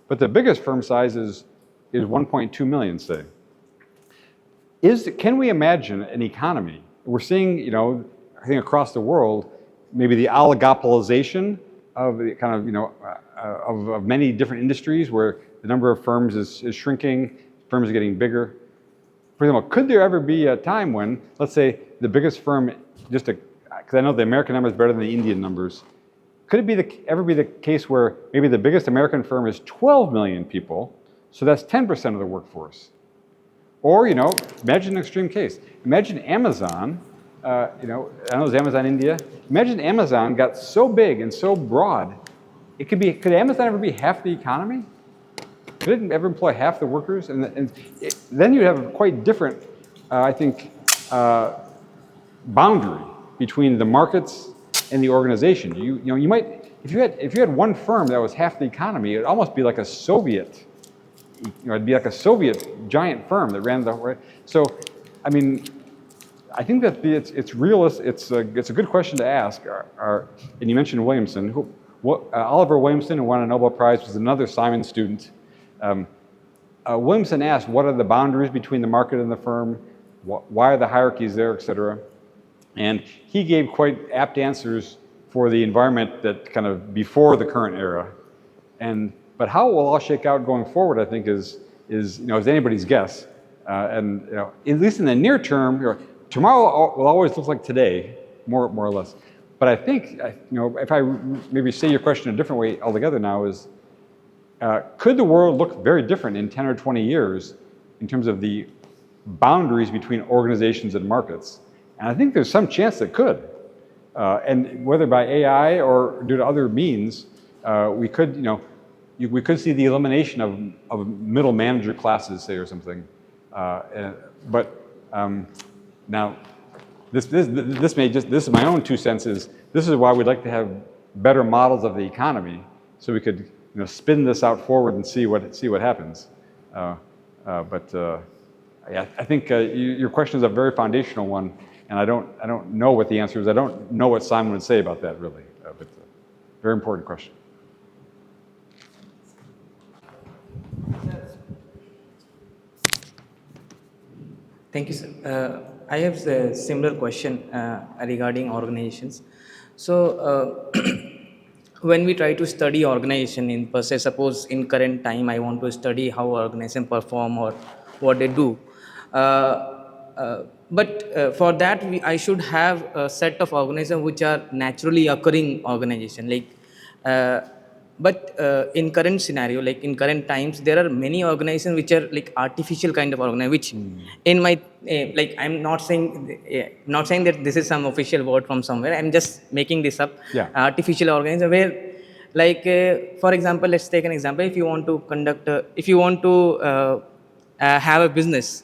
But the biggest firm size is 1.2 million, say. Can we imagine an economy? We're seeing, I think across the world, maybe the oligopolization of the kind of, of many different industries where the number of firms is shrinking, firms are getting bigger. For example, could there ever be a time when, let's say, the biggest firm, because I know the American number is better than the Indian numbers, could it ever be the case where maybe the biggest American firm is 12 million people, so that's 10% of the workforce? Or, imagine an extreme case. Imagine Amazon, I know it's Amazon India. Imagine Amazon got so big and so broad, could Amazon ever be half the economy? could it ever employ half the workers? And then you'd have a quite different, I think, boundary between the markets and the organization. You know, you might, if you had one firm that was half the economy, it'd almost be like a Soviet, you know, it'd be like a Soviet giant firm that ran the, so, I mean, I think that it's realistic. It's a good question to ask. And you mentioned Williamson. Oliver Williamson, who won a Nobel Prize, was another Simon student. Williamson asked, what are the boundaries between the market and the firm? Why are the hierarchies there, et cetera? And he gave quite apt answers for the environment that kind of before the current era. But how it will all shake out going forward, I think, is anybody's guess. And you know, at least in the near term, tomorrow will always look like today, more or less. But I think, you know, if I maybe say your question a different way altogether now is, could the world look very different in 10 or 20 years in terms of the boundaries between organizations and markets? And I think there's some chance it could. And whether by AI or due to other means, we could, you know, we could see the elimination of middle manager classes, say, or something. Now, this is my own 2 cents. This is why we'd like to have better models of the economy, so we could, you know, spin this out forward and see what happens. Yeah, I think your question is a very foundational one, and I don't know what the answer is. I don't know what Simon would say about that, really. But very important question. Thank you, sir. I have a similar question regarding organizations. So, when we try to study organization in per se, suppose in current time I want to study how organization perform or what they do. But for that, I should have a set of organizations which are naturally occurring organization. Like, but in current scenario, like in current times, there are many organizations which are like artificial kind of organization. Which, in my like, I'm not saying that this is some official word from somewhere. I'm just making this up. Yeah. Artificial organization where, like, for example, let's take an example. If you want to have a business,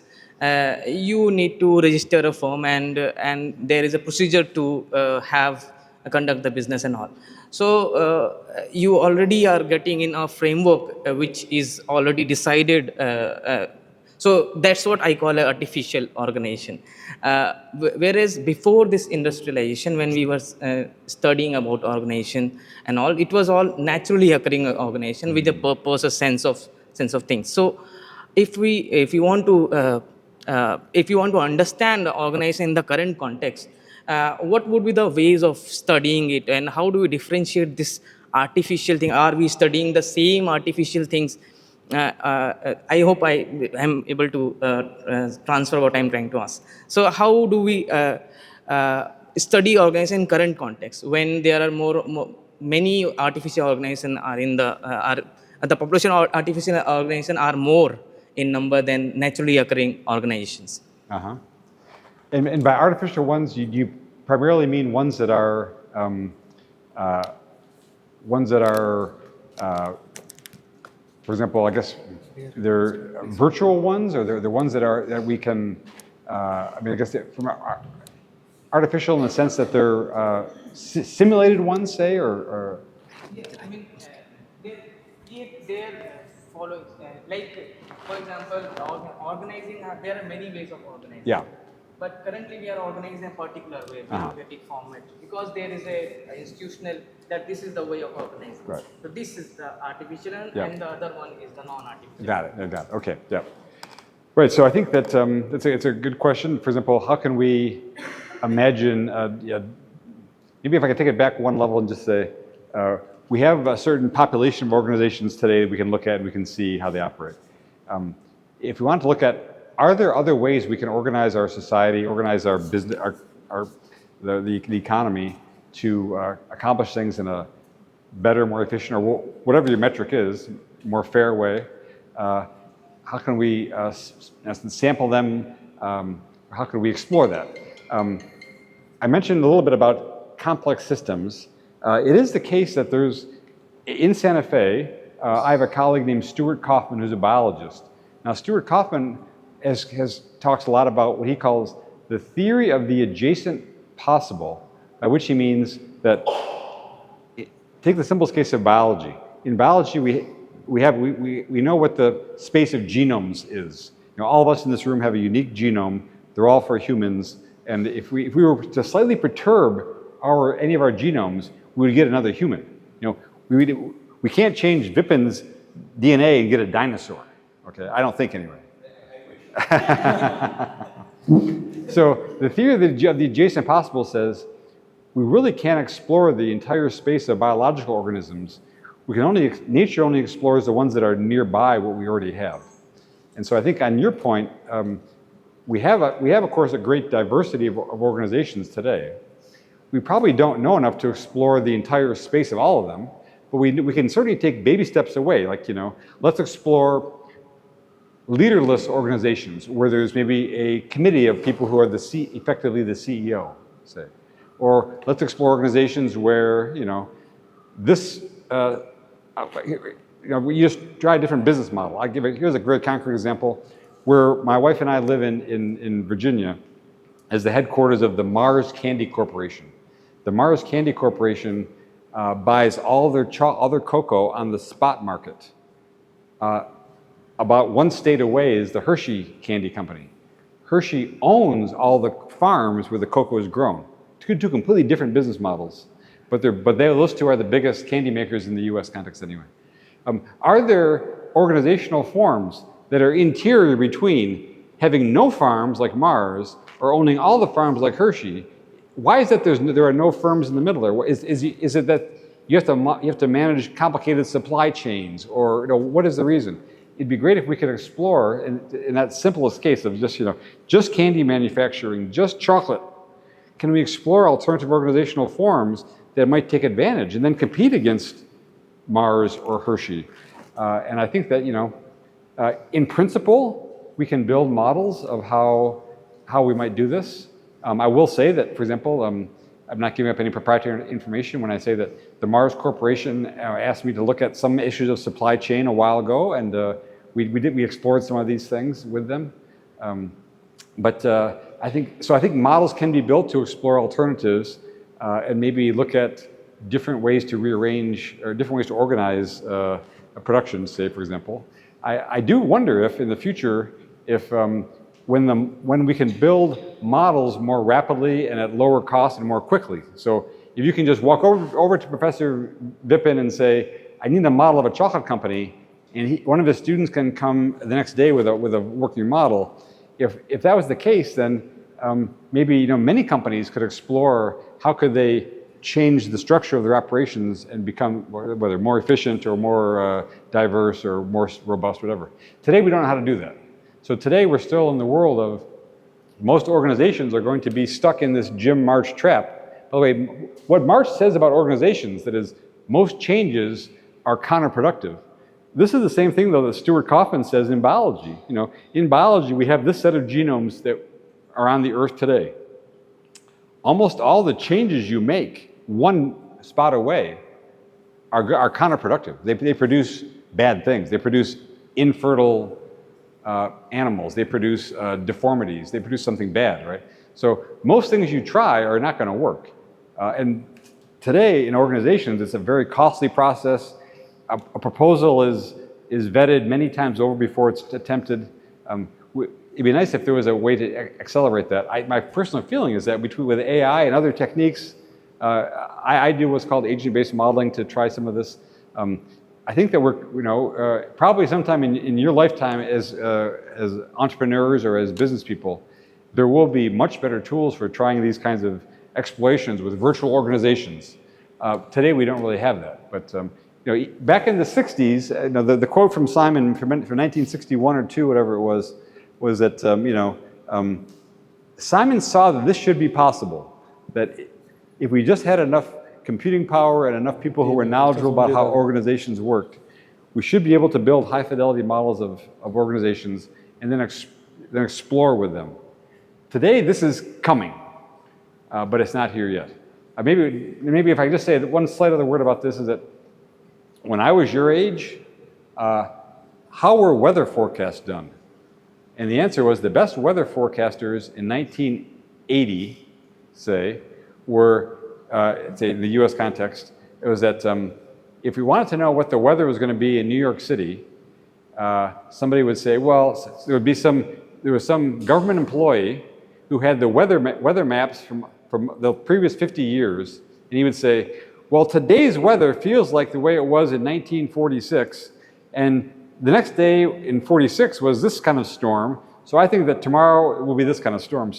you need to register a firm, and there is a procedure to conduct the business and all. So you already are getting in a framework which is already decided. So that's what I call an artificial organization. Whereas before this industrialization, when we were studying about organization and all, it was all naturally occurring organization with a purpose, a sense of things. So if you want to understand the organization in the current context, what would be the ways of studying it, and how do we differentiate this artificial thing? Are we studying the same artificial things? I hope I am able to transfer what I'm trying to ask. So how do we study organization in current context when there are many artificial organizations are in the population of artificial organizations are more in number than naturally occurring organizations? Uh-huh. And by artificial ones, you primarily mean ones that are for example, I guess they're virtual ones, or they're ones that we can. I mean, I guess from artificial in the sense that they're simulated ones, say, or. Yes, I mean, they're following, like, for example, organizing. There are many ways of organizing. Yeah. But currently we are organizing in a particular way, bureaucratic format, because there is a institutional that this is the way of organizing. Right. So this is the artificial, and the other one is the non-artificial. Got it. Okay. Yeah. Right. So I think that it's a good question. For example, how can we imagine? Maybe if I could take it back one level and just say, we have a certain population of organizations today that we can look at and we can see how they operate. If we want to look at, are there other ways we can organize our society, organize our business, the economy to accomplish things in a better, more efficient, or whatever your metric is, more fair way? How can we sample them? How can we explore that? I mentioned a little bit about complex systems. It is the case that there's, in Santa Fe, I have a colleague named Stuart Kaufman who's a biologist. Now, Stuart Kaufman talks a lot about what he calls the theory of the adjacent possible, by which he means that, take the simplest case of biology. In biology, we know what the space of genomes is. You know, all of us in this room have a unique genome. They're all for humans. And if we were to slightly perturb any of our genomes, we would get another human. You know, we can't change Vipin's DNA and get a dinosaur. Okay, I don't think anyway. So the theory of the adjacent possible says we really can't explore the entire space of biological organisms. Nature only explores the ones that are nearby what we already have. And so I think on your point, we have of course a great diversity of organizations today. We probably don't know enough to explore the entire space of all of them, but we can certainly take baby steps away. Like, you know, let's explore leaderless organizations where there's maybe a committee of people who are effectively the CEO, say. Or let's explore organizations where, you know, we just try a different business model. Here's a very concrete example. Where my wife and I live in Virginia is the headquarters of the Mars Candy Corporation. The Mars Candy Corporation buys all their cocoa on the spot market. About one state away is the Hershey Candy Company. Hershey owns all the farms where the cocoa is grown. Two completely different business models, but those two are the biggest candy makers in the U.S. context anyway. Are there organizational forms that are interior between having no farms like Mars or owning all the farms like Hershey? Why is that there are no firms in the middle there? Is it that you have to manage complicated supply chains, or, you know, what is the reason? It'd be great if we could explore in that simplest case of just candy manufacturing, just chocolate. Can we explore alternative organizational forms that might take advantage and then compete against Mars or Hershey? And I think that, you know, in principle, we can build models of how we might do this. I will say that, for example, I'm not giving up any proprietary information when I say that the Mars Corporation asked me to look at some issues of supply chain a while ago, and we explored some of these things with them. I think models can be built to explore alternatives and maybe look at different ways to rearrange or different ways to organize a production, say, for example. I do wonder if in the future, when we can build models more rapidly and at lower cost and more quickly. So if you can just walk over to Professor Vipin and say, I need a model of a chocolate company, and one of his students can come the next day with a working model. If that was the case, then maybe, you know, many companies could explore how could they change the structure of their operations and become whether more efficient or more diverse or more robust, whatever. Today we don't know how to do that. So today we're still in the world of most organizations are going to be stuck in this Jim March trap. By the way, what March says about organizations, that is, most changes are counterproductive. This is the same thing, though, that Stuart Kaufman says in biology. You know, in biology, we have this set of genomes that are on the Earth today. Almost all the changes you make one spot away are counterproductive. They produce bad things. They produce infertile animals. They produce deformities. They produce something bad, right? So most things you try are not going to work. And today in organizations, it's a very costly process. A proposal is vetted many times over before it's attempted. It'd be nice if there was a way to accelerate that. My personal feeling is that with AI and other techniques, I do what's called agent-based modeling to try some of this. I think that we're, you know, probably sometime in your lifetime as entrepreneurs or as business people, there will be much better tools for trying these kinds of explorations with virtual organizations. Today we don't really have that, but you know, back in the 60s, you know, the quote from Simon from 1961 or 2, whatever it was that, you know, Simon saw that this should be possible, that if we just had enough computing power and enough people who were knowledgeable about how organizations worked, we should be able to build high fidelity models of organizations and then explore with them. Today, this is coming, but it's not here yet. Maybe if I just say one slight other word about this is that when I was your age, how were weather forecasts done? And the answer was the best weather forecasters in 1980, say, were, say in the US context, it was that if we wanted to know what the weather was going to be in New York City, somebody would say, well, there was some government employee who had the weather maps from the previous 50 years, and he would say, well, today's weather feels like the way it was in 1946, and the next day in 46 was this kind of storm, so I think that tomorrow will be this kind of storm.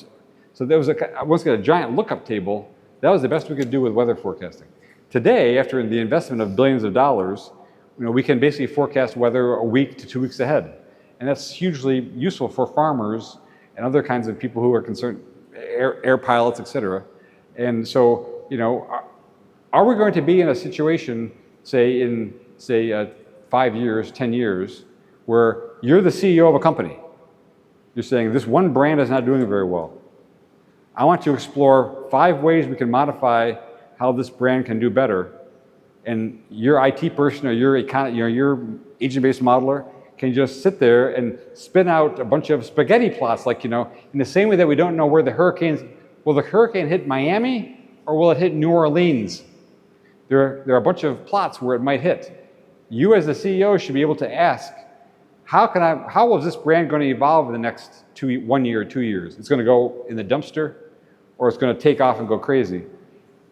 So there was once again a giant lookup table. That was the best we could do with weather forecasting. Today, after the investment of billions of dollars, we can basically forecast weather a week to 2 weeks ahead. And that's hugely useful for farmers and other kinds of people who are concerned, air pilots, et cetera. And so, are we going to be in a situation, say in 5 years, 10 years, where you're the CEO of a company? You're saying this one brand is not doing very well. I want to explore 5 ways we can modify how this brand can do better. And your IT person or your agent-based modeler can just sit there and spin out a bunch of spaghetti plots, like, in the same way that we don't know where will the hurricane hit Miami or will it hit New Orleans? There are a bunch of plots where it might hit. You as the CEO should be able to ask, how is this brand going to evolve in the next 1 year or 2 years? It's going to go in the dumpster or it's going to take off and go crazy.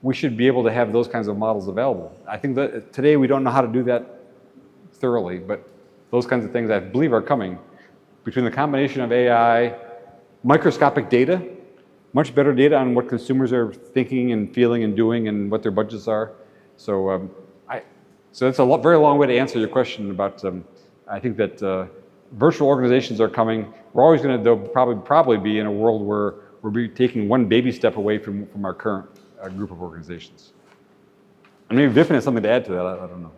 We should be able to have those kinds of models available. I think that today we don't know how to do that thoroughly, but those kinds of things I believe are coming between the combination of AI, microscopic data, much better data on what consumers are thinking and feeling and doing and what their budgets are. So so that's a very long way to answer your question about, I think that virtual organizations are coming. We're always going to probably be in a world where we'll be taking one baby step away from our current group of organizations. And maybe Vipin has something to add to that, I don't know.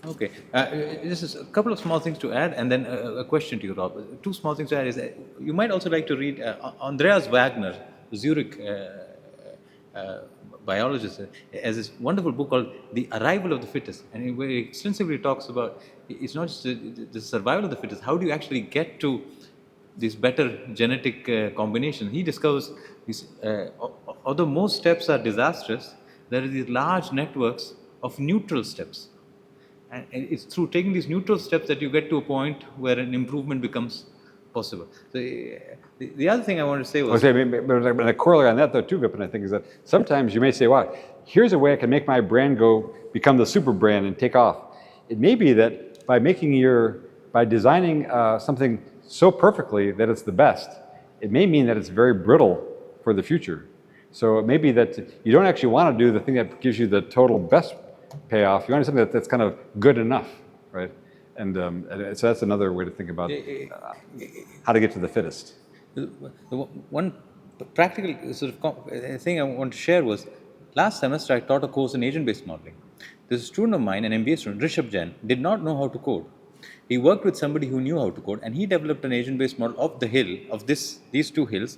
Okay, this is a couple of small things to add and then a question to you, Rob. 2 small things to add is that you might also like to read Andreas Wagner, Zurich biologist, has this wonderful book called The Arrival of the Fittest, and where he extensively talks about, it's not just the survival of the fittest, how do you actually get to this better genetic combination. He discovers these, although most steps are disastrous, there are these large networks of neutral steps. And it's through taking these neutral steps that you get to a point where an improvement becomes possible. So, the other thing I want to say was... But a corollary on that though too, Vipin, I think, is that sometimes you may say, wow, here's a way I can make my brand become the super brand and take off. It may be that by designing something so perfectly that it's the best, it may mean that it's very brittle for the future. So it may be that you don't actually want to do the thing that gives you the total best payoff. You want something that's kind of good enough, right? And so that's another way to think about how to get to the fittest. One practical sort of thing I want to share was, last semester I taught a course in agent-based modeling. This student of mine, an MBA student, Rishabh Jain, did not know how to code. He worked with somebody who knew how to code, and he developed an agent-based model of the hill, of these 2 hills,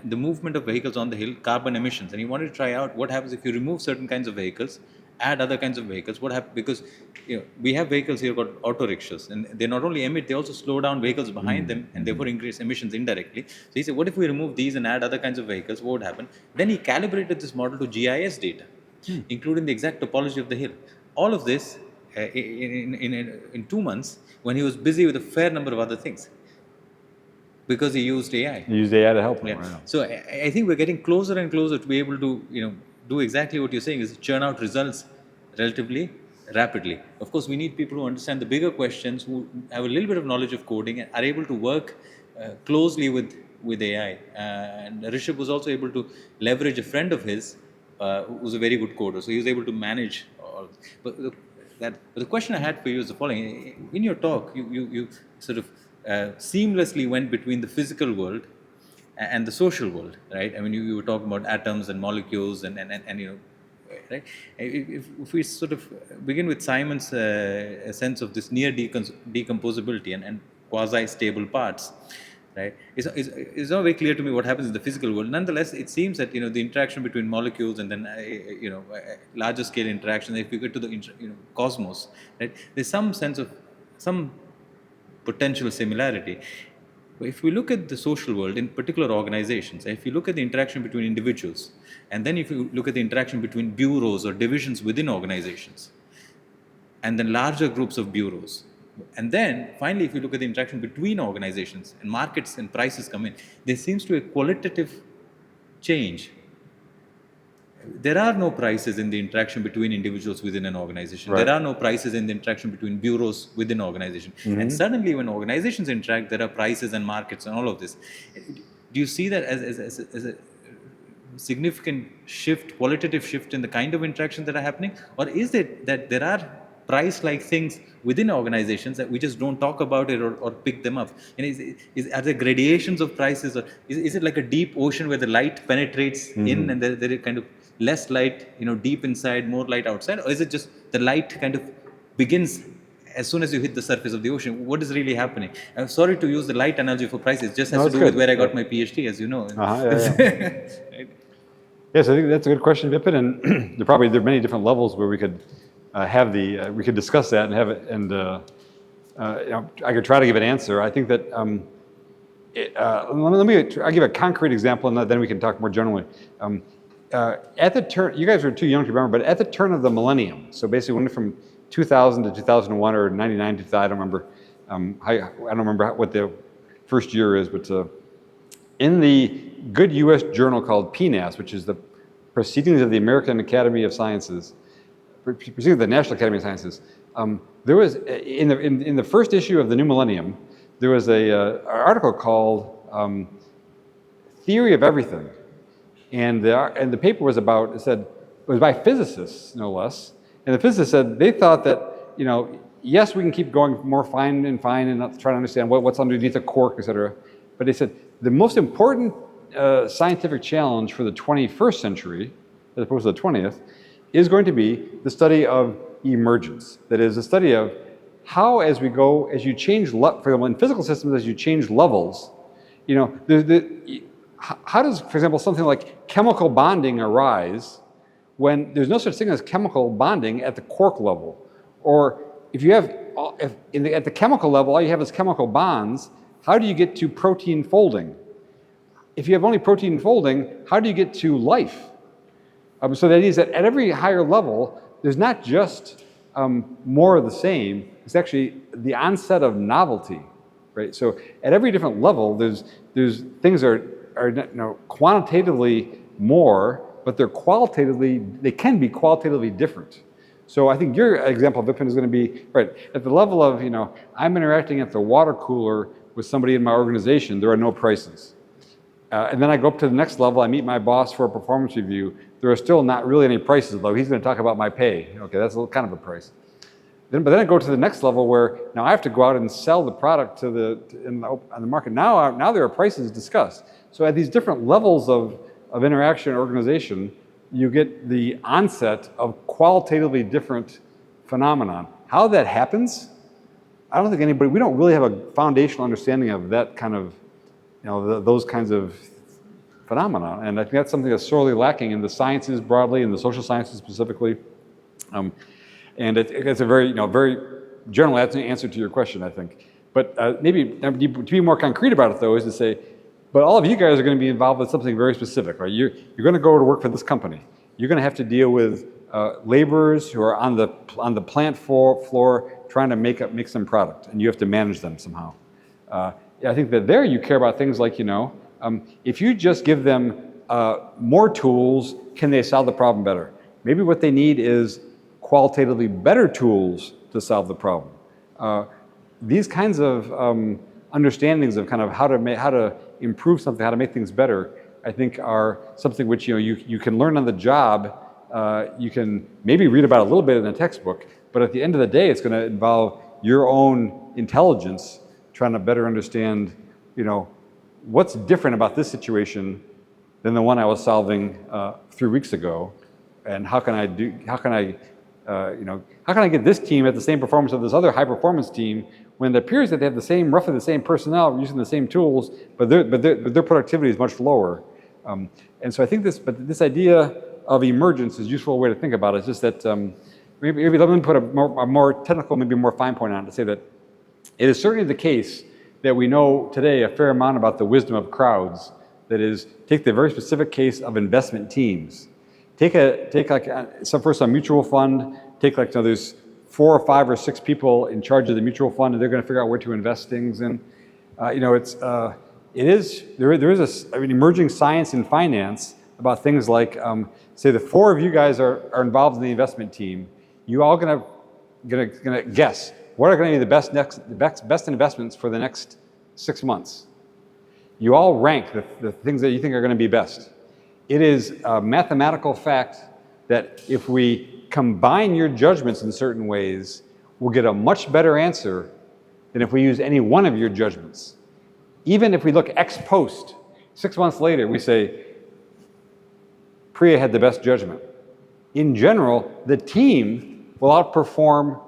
the movement of vehicles on the hill, carbon emissions. And he wanted to try out what happens if you remove certain kinds of vehicles, add other kinds of vehicles. What happens, because we have vehicles here called auto rickshaws, and they not only emit, they also slow down vehicles behind them and therefore increase emissions indirectly. So he said, what if we remove these and add other kinds of vehicles? What would happen? Then he calibrated this model to GIS data, including the exact topology of the hill. All of this in 2 months, when he was busy with a fair number of other things, because he used AI. He used AI to help him. Yeah. Right. So I think we're getting closer and closer to be able to do exactly what you're saying, is churn out results relatively rapidly. Of course, we need people who understand the bigger questions, who have a little bit of knowledge of coding and are able to work closely with AI. And Rishabh was also able to leverage a friend of his who was a very good coder, so he was able to manage all. But the question I had for you is the following: in your talk, you sort of seamlessly went between the physical world and the social world, right? I mean, you were talking about atoms and molecules and right? If we sort of begin with Simon's sense of this near decomposability and quasi-stable parts, right? It's not very clear to me what happens in the physical world. Nonetheless, it seems that the interaction between molecules and then larger scale interaction. If you get to the cosmos, right? There's some sense of some potential similarity. If we look at the social world, in particular organizations, if you look at the interaction between individuals, and then if you look at the interaction between bureaus or divisions within organizations, and then larger groups of bureaus, and then finally if you look at the interaction between organizations and markets and prices come in, there seems to be a qualitative change. There are no prices in the interaction between individuals within an organization. Right. There are no prices in the interaction between bureaus within an organization. And suddenly when organizations interact, there are prices and markets and all of this. Do you see that as a significant shift, qualitative shift in the kind of interaction that are happening? Or is it that there are price-like things within organizations that we just don't talk about it or pick them up? And are there gradations of prices, or is it like a deep ocean where the light penetrates in and there is kind of less light, deep inside, more light outside? Or is it just the light kind of begins as soon as you hit the surface of the ocean? What is really happening? I'm sorry to use the light analogy for prices, just has to do with where I got my PhD, as you know. Right. Yes, I think that's a good question, Vipin, and there are many different levels where we could we could discuss that and have it, and I could try to give an answer. I think that I'll give a concrete example, and then we can talk more generally. At the turn, you guys are too young to remember, but at the turn of the millennium, so basically when from 2000 to 2001 or 99 to 2000, I don't remember. I don't remember what the first year is, but in the good U.S. journal called PNAS, which is the Proceedings of the American Academy of Sciences, Proceedings of the National Academy of Sciences, there was in the first issue of the new millennium, there was an article called "Theory of Everything," and the paper was it was by physicists, no less, and the physicists said they thought that yes, we can keep going more fine and try to understand what's underneath the cork, etc. But they said the most important scientific challenge for the 21st century, as opposed to the 20th, is going to be the study of emergence. That is, the study of how, as you change, for example, in physical systems, as you change levels, how does, for example, something like chemical bonding arise when there's no such thing as chemical bonding at the quark level? Or if you have, at the chemical level, all you have is chemical bonds, how do you get to protein folding? If you have only protein folding, how do you get to life? So that is that at every higher level, there's not just more of the same, it's actually the onset of novelty, right? So at every different level, there's things that are quantitatively more, but they can be qualitatively different. So I think your example, Vipin, is going to be, right, at the level of, I'm interacting at the water cooler with somebody in my organization, there are no prices. And then I go up to the next level, I meet my boss for a performance review. There are still not really any prices, though. He's going to talk about my pay. Okay, that's kind of a price. But then I go to the next level where now I have to go out and sell the product on the market. Now there are prices discussed. So at these different levels of interaction and organization, you get the onset of qualitatively different phenomenon. How that happens, I don't think we don't really have a foundational understanding of that kind of, those kinds of phenomena. And I think that's something that's sorely lacking in the sciences broadly, and the social sciences specifically. And it's a very, very general answer to your question, I think. But maybe to be more concrete about it, though, is to say, but all of you guys are going to be involved with something very specific, right? You're going to go to work for this company. You're going to have to deal with laborers who are on the plant floor trying to make some product, and you have to manage them somehow. I think that there you care about things like, if you just give them more tools, can they solve the problem better? Maybe what they need is qualitatively better tools to solve the problem. These kinds of understandings of kind of how to improve something, how to make things better, I think are something which you can learn on the job. You can maybe read about a little bit in a textbook, but at the end of the day, it's going to involve your own intelligence trying to better understand, what's different about this situation than the one I was solving 3 weeks ago, and how can I how can I get this team at the same performance of this other high performance team when it appears that they have roughly the same personnel using the same tools, but their productivity is much lower. And so I think this idea of emergence is a useful way to think about it. It's just that maybe let me put a more technical, maybe more fine point on it to say that it is certainly the case that we know today a fair amount about the wisdom of crowds. That is, take the very specific case of investment teams. Take first a mutual fund. Take there's 4 or 5 or 6 people in charge of the mutual fund, and they're going to figure out where to invest things in. There is an emerging science in finance about things like, say the 4 of you guys are involved in the investment team. You all gonna guess what are going to be the best investments for the next 6 months. You all rank the things that you think are going to be best. It is a mathematical fact that if we combine your judgments in certain ways, we'll get a much better answer than if we use any one of your judgments. Even if we look ex post, 6 months later, we say, Priya had the best judgment. In general, the team will outperform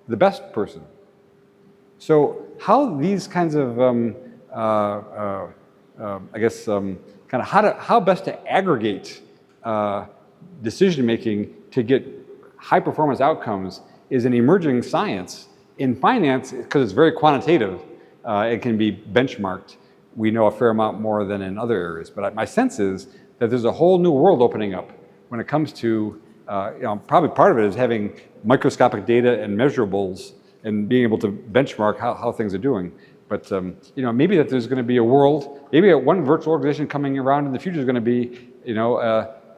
the best person. So how these kinds of, how best to aggregate decision making to get high performance outcomes is an emerging science. In finance, because it's very quantitative, it can be benchmarked. We know a fair amount more than in other areas. But my sense is that there's a whole new world opening up when it comes to, probably part of it is having microscopic data and measurables and being able to benchmark how things are doing. But maybe that there's going to be a world, maybe one virtual organization coming around in the future is going to be,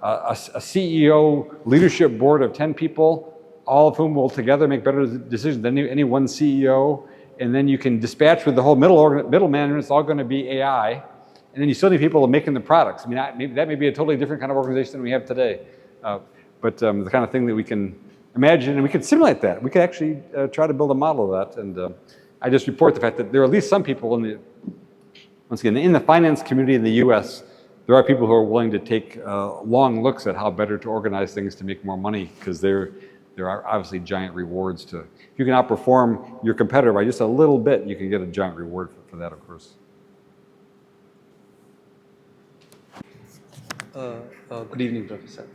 a CEO leadership board of 10 people, all of whom will together make better decisions than any one CEO. And then you can dispatch with the whole middle management. It's all going to be AI. And then you still need people making the products. I mean, that may be a totally different kind of organization than we have today. But the kind of thing that we can imagine, and we can simulate that. We could actually try to build a model of that. And I just report the fact that there are at least some people in the finance community in the US, there are people who are willing to take long looks at how better to organize things to make more money, because there are obviously giant rewards to, if you can outperform your competitor by just a little bit, you can get a giant reward for that, of course. Good evening, Professor.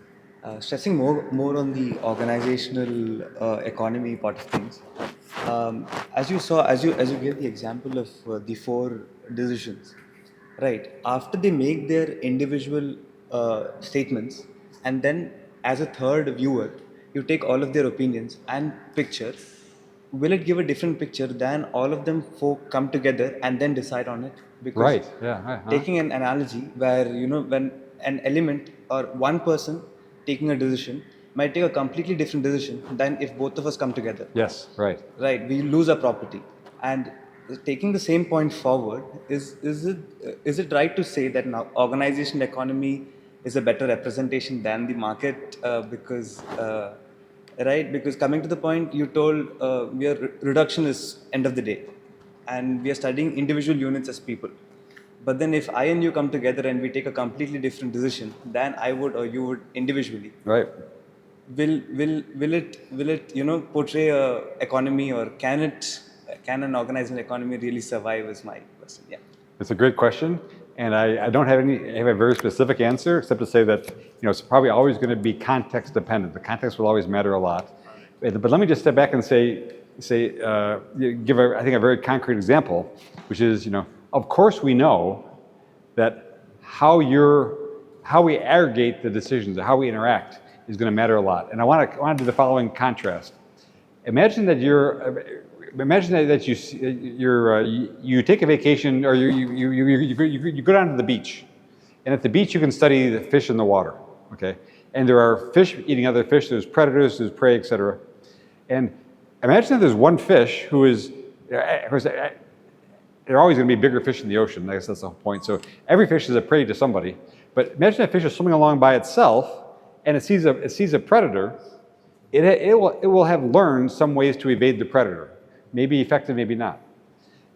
Stressing more on the organizational economy part of things. As you gave the example of the 4 decisions, right? After they make their individual statements, and then as a third viewer, you take all of their opinions and picture, will it give a different picture than all of them folk come together and then decide on it? Because right, yeah. Taking an analogy where, when an element or one person taking a decision might take a completely different decision than if both of us come together. Yes, right. Right, we lose our property. And taking the same point forward, is it right to say that now organizational economy is a better representation than the market? Because coming to the point you told, we are reductionists end of the day, and we are studying individual units as people. But then if I and you come together and we take a completely different decision than I would or you would individually, right? Will it portray a economy, or can an organizational economy really survive? Is my question. Yeah. It's a great question, and I don't have a very specific answer, except to say that it's probably always going to be context dependent. The context will always matter a lot. But let me just step back and give I think a very concrete example, which is of course we know that how we aggregate the decisions, or how we interact, is going to matter a lot. And I want to do the following contrast. Imagine that you take a vacation, or you go down to the beach, and at the beach you can study the fish in the water, okay? And there are fish eating other fish. There's predators, there's prey, etc. And imagine that there's one fish who is, of course, there are always going to be bigger fish in the ocean. I guess that's the whole point. So every fish is a prey to somebody. But imagine that fish is swimming along by itself, and it sees a predator. It will have learned some ways to evade the predator. Maybe effective, maybe not.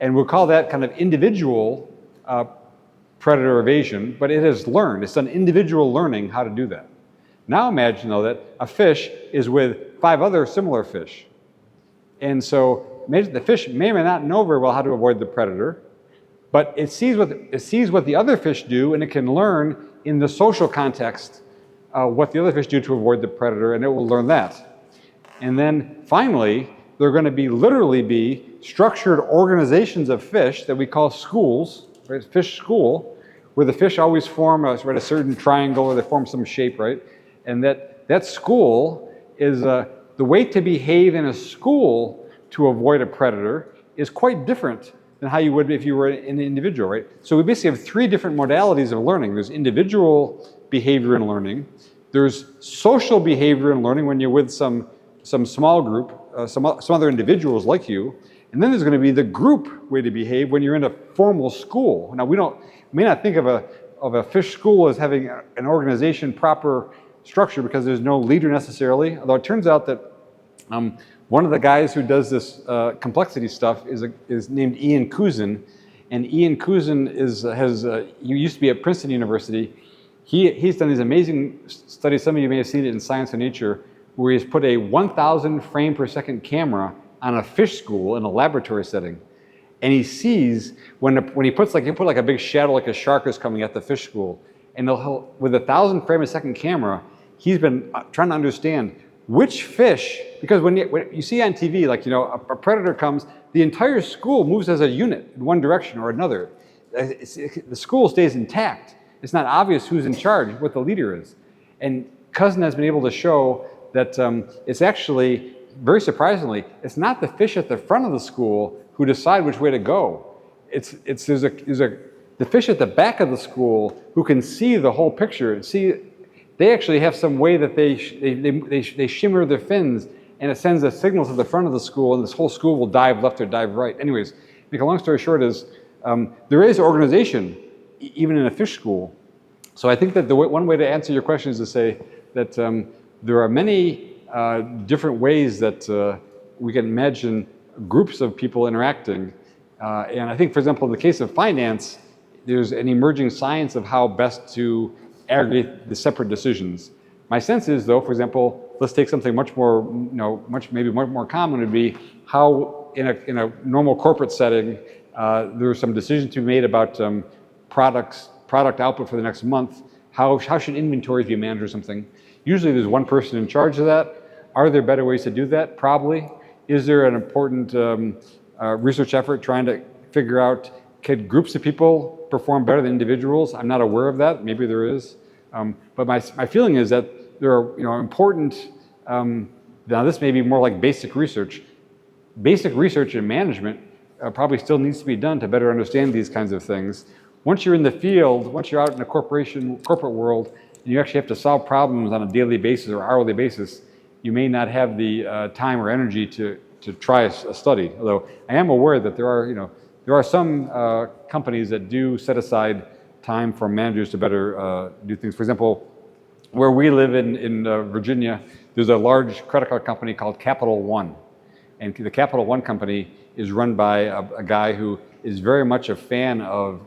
And we'll call that kind of individual predator evasion, but it has learned. It's done individual learning how to do that. Now imagine though that a fish is with 5 other similar fish. And so imagine the fish may or may not know very well how to avoid the predator, but it sees what the other fish do, and it can learn in the social context what the other fish do to avoid the predator, and it will learn that. And then finally, there are going to literally be structured organizations of fish that we call schools, right? Fish school, where the fish always form a certain triangle, or they form some shape, right? And that school is the way to behave in a school to avoid a predator is quite different than how you would if you were an individual, right? So we basically have 3 different modalities of learning. There's individual behavior and learning. There's social behavior and learning when you're with some small group, some other individuals like you. And then there's going to be the group way to behave when you're in a formal school. Now we may not think of a fish school as having an organization proper structure because there's no leader necessarily. Although it turns out that one of the guys who does this complexity stuff is named IIM Kozhikode, and IIM Kozhikode he used to be at Princeton University. He's done these amazing studies. Some of you may have seen it in Science and Nature, where he's put a 1,000 frame per second camera on a fish school in a laboratory setting, and he sees when he put like a big shadow, like a shark is coming at the fish school, and with a 1,000 frame a second camera, he's been trying to understand which fish, because when you see on TV, like, you know, a predator comes, the entire school moves as a unit in one direction or another. The school stays intact. It's not obvious who's in charge, what the leader is. And Kozhikode has been able to show that it's actually, very surprisingly, it's not the fish at the front of the school who decide which way to go. There's the fish at the back of the school who can see the whole picture and see. They actually have some way that they shimmer their fins, and it sends a signal to the front of the school, and this whole school will dive left or dive right. Anyways, make a long story short is there is organization even in a fish school. So I think that one way to answer your question is to say that there are many different ways that we can imagine groups of people interacting. And I think, for example, in the case of finance, there's an emerging science of how best to aggregate the separate decisions. My sense is, though, for example, let's take something much more, maybe much more common would be how in a normal corporate setting, there are some decisions to be made about product output for the next month. How should inventories be managed or something? Usually there's one person in charge of that. Are there better ways to do that? Probably. Is there an important research effort trying to figure out, could groups of people perform better than individuals? I'm not aware of that. Maybe there is. But my feeling is that there are important, now this may be more like basic research. Basic research in management probably still needs to be done to better understand these kinds of things. Once you're in the field, once you're out in the corporate world, and you actually have to solve problems on a daily basis or hourly basis, you may not have the time or energy to try a study. Although I am aware that there are some companies that do set aside time for managers to better do things. For example, where we live in Virginia, there's a large credit card company called Capital One. And the Capital One company is run by a guy who is very much a fan of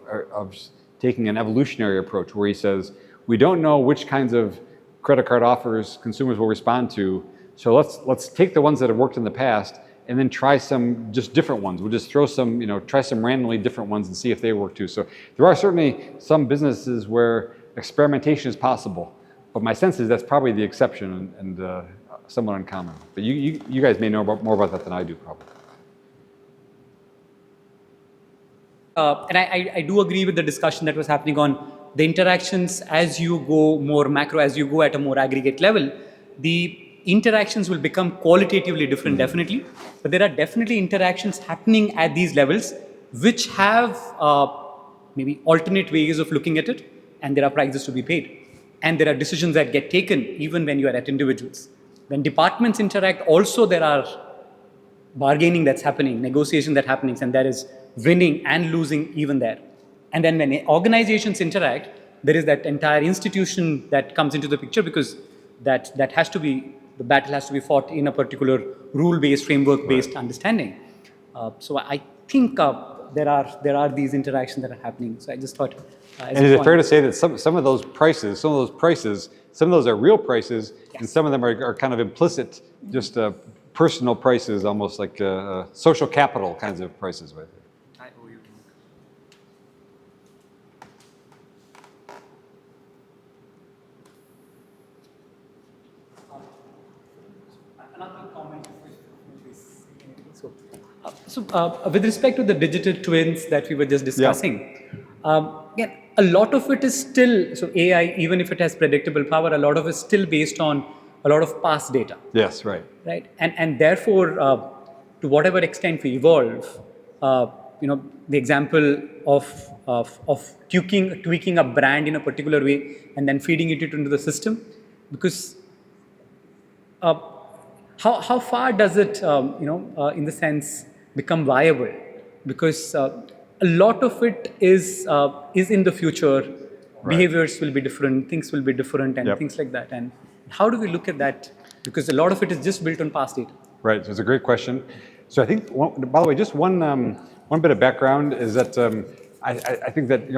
taking an evolutionary approach, where he says, we don't know which kinds of credit card offers consumers will respond to, so let's take the ones that have worked in the past and then try some just different ones. We'll just throw some, try some randomly different ones and see if they work too. So there are certainly some businesses where experimentation is possible, but my sense is that's probably the exception and somewhat uncommon. But you guys may know more about that than I do, probably. And I do agree with the discussion that was happening on the interactions as you go more macro, as you go at a more aggregate level, the interactions will become qualitatively different, definitely. But there are definitely interactions happening at these levels which have maybe alternate ways of looking at it, and there are prices to be paid. And there are decisions that get taken even when you are at individuals. When departments interact, also there are bargaining that's happening, negotiation that's happening, and there is winning and losing even there. And then when organizations interact, there is that entire institution that comes into the picture, because that has to be, the battle has to be fought in a particular rule-based, framework-based understanding. So I think there are these interactions that are happening. So I just thought And is it fair to say that some of those prices, some of those are real prices, and some of them are kind of implicit, just personal prices, almost like social capital kinds of prices, right? With respect to the digital twins that we were just discussing, again, a lot of it is still, so AI, even if it has predictable power, a lot of it is still based on a lot of past data. Yes, right. Right, and therefore, to whatever extent we evolve, the example of tweaking a brand in a particular way and then feeding it into the system, because how far does it, in the sense, become viable? Because a lot of it is in the future. Right. Behaviors will be different, things will be different, and things like that. And how do we look at that? Because a lot of it is just built on past data. Right. So it's a great question. So I think, by the way, just one bit of background is that I think that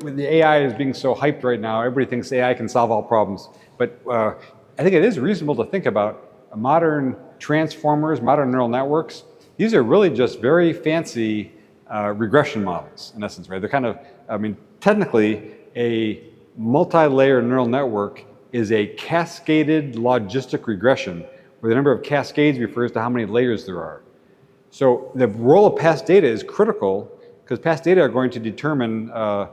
when the AI is being so hyped right now, everybody thinks AI can solve all problems. But I think it is reasonable to think about modern transformers, modern neural networks. These are really just very fancy regression models, in essence, right? They're kind of, technically, a multi-layer neural network is a cascaded logistic regression, where the number of cascades refers to how many layers there are. So the role of past data is critical, because past data are going to determine, the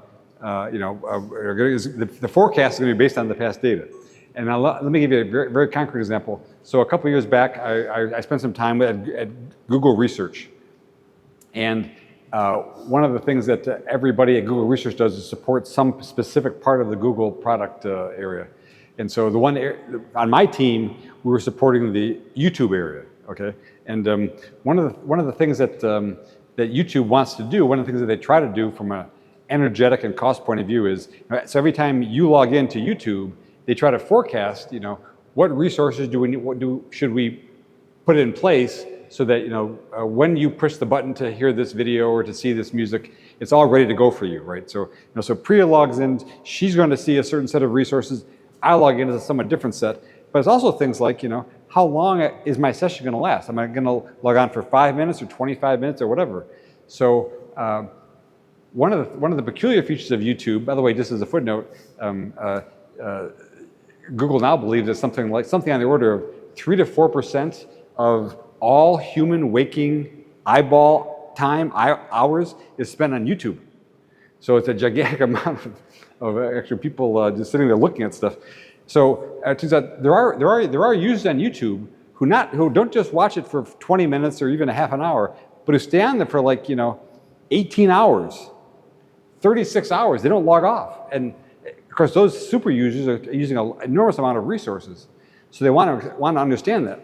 forecast is going to be based on the past data. And let me give you a very, very concrete example. So a couple of years back, I spent some time at Google Research. And one of the things that everybody at Google Research does is support some specific part of the Google product area. And so the one on my team, we were supporting the YouTube area, okay? And one of the things that YouTube wants to do, one of the things that they try to do from an energetic and cost point of view is, so every time you log into YouTube, they try to forecast, what resources should we put in place so that when you push the button to hear this video or to see this music, it's all ready to go for you, right? So so Priya logs in, she's going to see a certain set of resources. I log in as a somewhat different set, but it's also things like how long is my session going to last? Am I going to log on for 5 minutes or 25 minutes or whatever? So one of the peculiar features of YouTube, by the way, just as a footnote, Google now believes that something on the order of 3 to 4% of all human waking eyeball time, hours, is spent on YouTube. So it's a gigantic amount of actual people just sitting there looking at stuff. So it turns out there are users on YouTube who don't just watch it for 20 minutes or even a half an hour, but who stay on there for 18 hours, 36 hours. They don't log off. And of course, those super users are using an enormous amount of resources. So they want to understand that.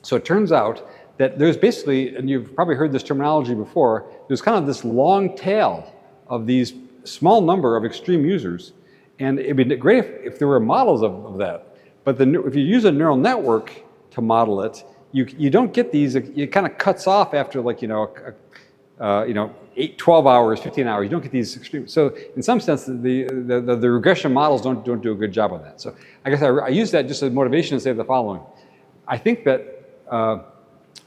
So it turns out that there's basically, and you've probably heard this terminology before, there's kind of this long tail of these small number of extreme users. And it'd be great if there were models of that. But if you use a neural network to model it, you don't get these, it kind of cuts off after 12 hours, 15 hours. You don't get these extreme. So in some sense, the regression models don't do a good job on that. So I guess I use that just as motivation to say the following. I think that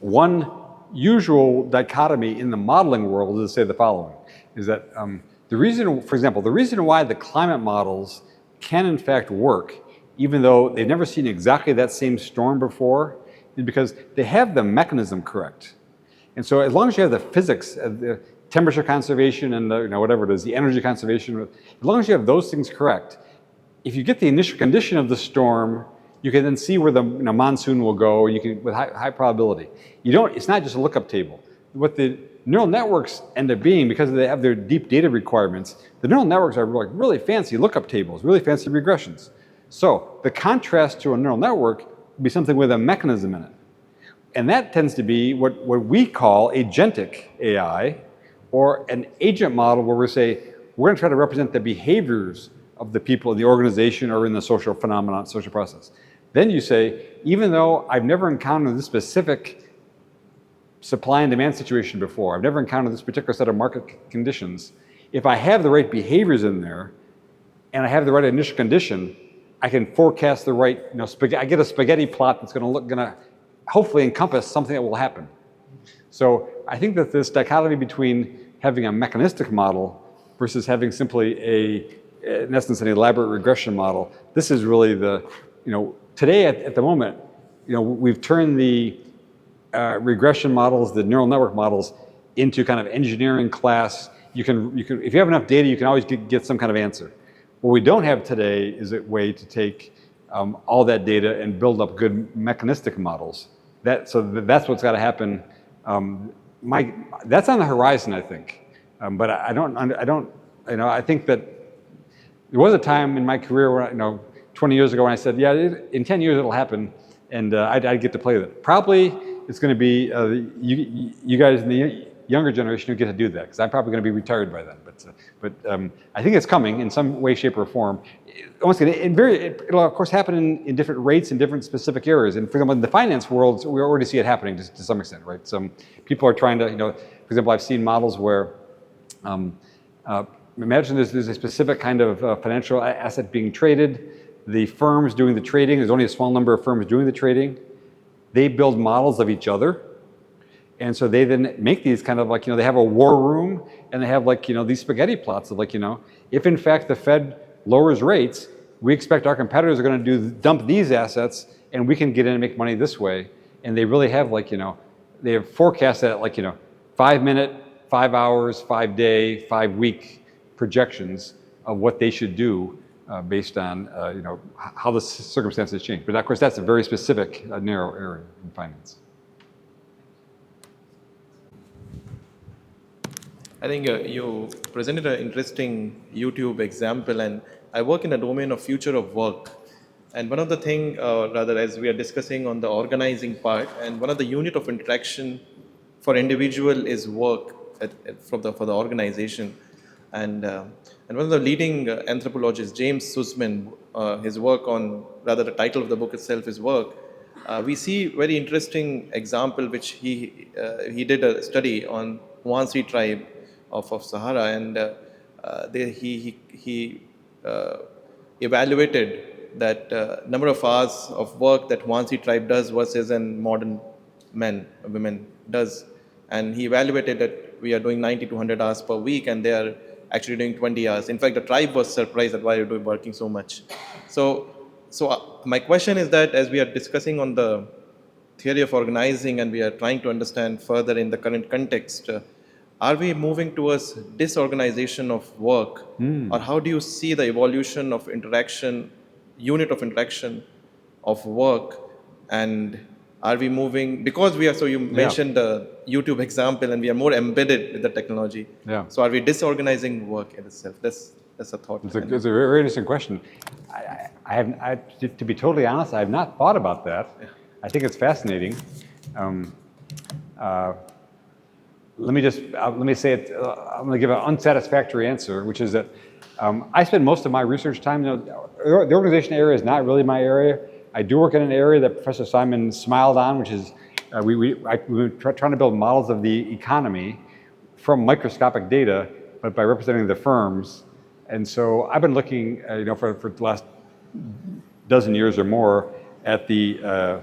one usual dichotomy in the modeling world is to say the following, is that the reason why the climate models can in fact work, even though they've never seen exactly that same storm before, is because they have the mechanism correct. And so as long as you have the physics, the temperature conservation and the, whatever it is, the energy conservation, as long as you have those things correct, if you get the initial condition of the storm, you can then see where the monsoon will go, you can, with high probability. It's not just a lookup table. What the neural networks end up being, because they have their deep data requirements, the neural networks are really fancy lookup tables, really fancy regressions. So the contrast to a neural network would be something with a mechanism in it. And that tends to be what we call agentic AI, or an agent model where we're going to try to represent the behaviors of the people in the organization or in the social phenomenon, social process. Then you say, even though I've never encountered this specific supply and demand situation before, I've never encountered this particular set of market conditions, if I have the right behaviors in there, and I have the right initial condition, I can forecast the right, I get a spaghetti plot that's gonna hopefully encompass something that will happen. So I think that this dichotomy between having a mechanistic model versus having simply in essence, an elaborate regression model, this is really today at the moment, we've turned the regression models, the neural network models, into kind of engineering class. You can if you have enough data, you can always get some kind of answer. What we don't have today is a way to take all that data and build up good mechanistic models. That's what's got to happen. That's on the horizon, I think. But I think that there was a time in my career where 20 years ago when I said, yeah, in 10 years it'll happen, and I'd get to play with it. Probably it's going to be you guys in the younger generation who get to do that, because I'm probably going to be retired by then. But I think it's coming in some way, shape, or form. Once again, it'll of course happen in different rates in different specific areas. And for example, in the finance world, we already see it happening to some extent, right? Some people are trying to, for example, I've seen models where imagine there's a specific kind of financial asset being traded. The firms doing the trading, there's only a small number of firms doing the trading. They build models of each other. And so they then make these kind of they have a war room, and they have these spaghetti plots of if in fact the Fed lowers rates, we expect our competitors are going to dump these assets, and we can get in and make money this way. And they really have they have forecast that 5 minute, 5 hours, 5 day, 5 week projections of what they should do based on how the circumstances change. But of course, that's a very specific narrow area in finance. I think you presented an interesting YouTube example, and I work in the domain of future of work. And one of the things, rather as we are discussing on the organizing part, and one of the unit of interaction for individual is work for the organization. And one of the leading anthropologists, James Sussman, his work on, rather the title of the book itself is work. We see very interesting example, which he did a study on Wansi tribe of Sahara, and he evaluated that number of hours of work that Wansi tribe does versus an modern women does, and he evaluated that we are doing 90 to 100 hours per week, and they are actually doing 20 hours. In fact, the tribe was surprised at why you're working so much. So my question is that as we are discussing on the theory of organizing, and we are trying to understand further in the current context, are we moving towards disorganization of work, or how do you see the evolution of unit of interaction of work, and are we moving, because you mentioned the YouTube example, and we are more embedded with the technology. Yeah. So are we disorganizing work in itself? That's a thought. It's a very, very interesting question. To be totally honest, I have not thought about that. Yeah. I think it's fascinating. Let me say it. I'm going to give an unsatisfactory answer, which is that I spend most of my research time. The organization area is not really my area. I do work in an area that Professor Simon smiled on, which is we've been trying to build models of the economy from microscopic data, but by representing the firms. And so I've been looking, for the last dozen years or more at the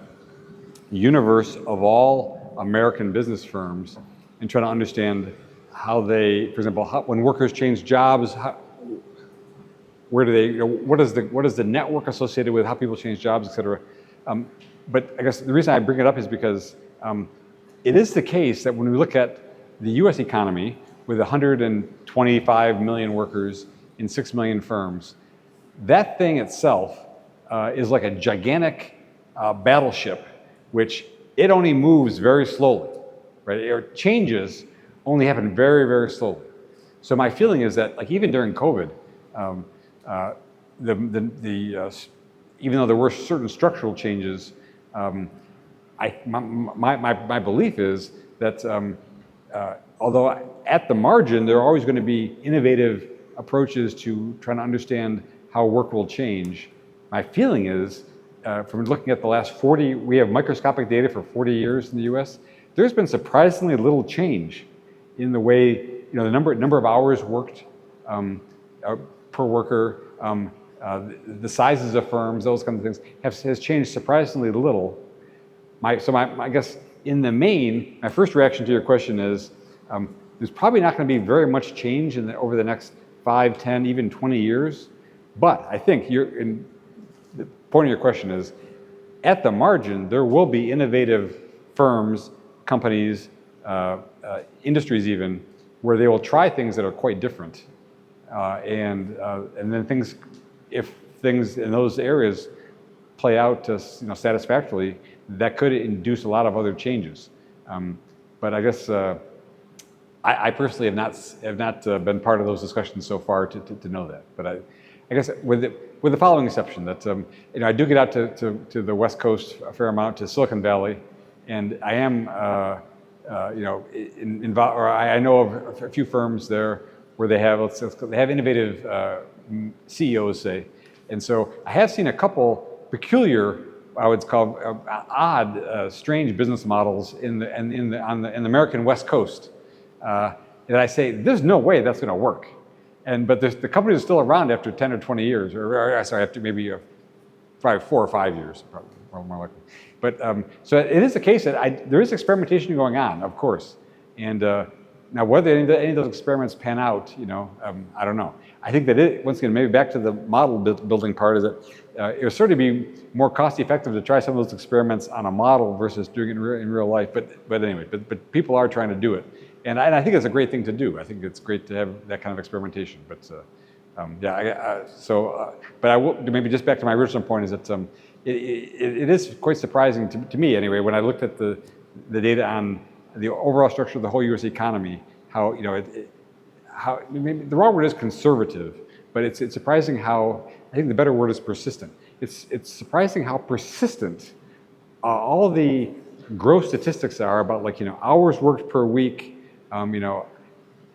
universe of all American business firms and trying to understand how they, for example, when workers change jobs, where do they, what is the network associated with how people change jobs, et cetera. But I guess the reason I bring it up is because it is the case that when we look at the US economy with 125 million workers in 6 million firms, that thing itself is like a gigantic battleship, which it only moves very slowly, right? Changes only happen very, very slowly. So my feeling is that, like, even during COVID, even though there were certain structural changes, my belief is that although at the margin there are always going to be innovative approaches to trying to understand how work will change, my feeling is, from looking at the last 40, we have microscopic data for 40 years in the US, there's been surprisingly little change in the way, the number of hours worked per worker, the sizes of firms, those kinds of things has changed surprisingly little. I guess in the main, my first reaction to your question is there's probably not going to be very much change over the next 5, 10, even 20 years. But I think the point of your question is, at the margin, there will be innovative firms, companies, industries even, where they will try things that are quite different. And then if things in those areas play out satisfactorily, that could induce a lot of other changes. But I guess I personally have not been part of those discussions so far to know that. But I guess with the following exception, that I do get out to the West Coast a fair amount, to Silicon Valley, and I am involved, or I know of a few firms there where they have innovative CEOs, say, and so I have seen a couple peculiar, I would call odd, strange business models on the American West Coast that I say there's no way that's going to work. But the company is still around after 10 or 20 years, or sorry, after maybe probably 4 or 5 years, probably more likely. But so it is the case that there is experimentation going on, of course. And now whether any of those experiments pan out, I don't know. I think that once again, maybe back to the model building part, is that it would certainly be more cost effective to try some of those experiments on a model versus doing it in real life. But anyway, but people are trying to do it. And I think it's a great thing to do. I think it's great to have that kind of experimentation. But but I will maybe just back to my original point, is that it is quite surprising to me anyway, when I looked at the data on the overall structure of the whole U.S. economy, how maybe the wrong word is conservative, but it's surprising how, I think the better word is persistent. It's surprising how persistent all the gross statistics are about, hours worked per week. The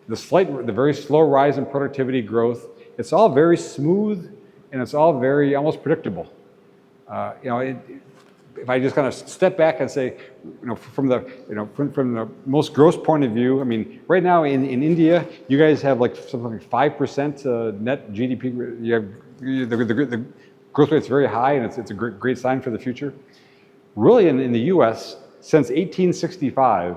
very slow rise in productivity growth. It's all very smooth, and it's all very almost predictable. If I just kind of step back and say, from the most gross point of view, I mean, right now in India, you guys have something like 5% net GDP. You have the growth rate's very high, and it's a great sign for the future. Really, in the U.S., since 1865.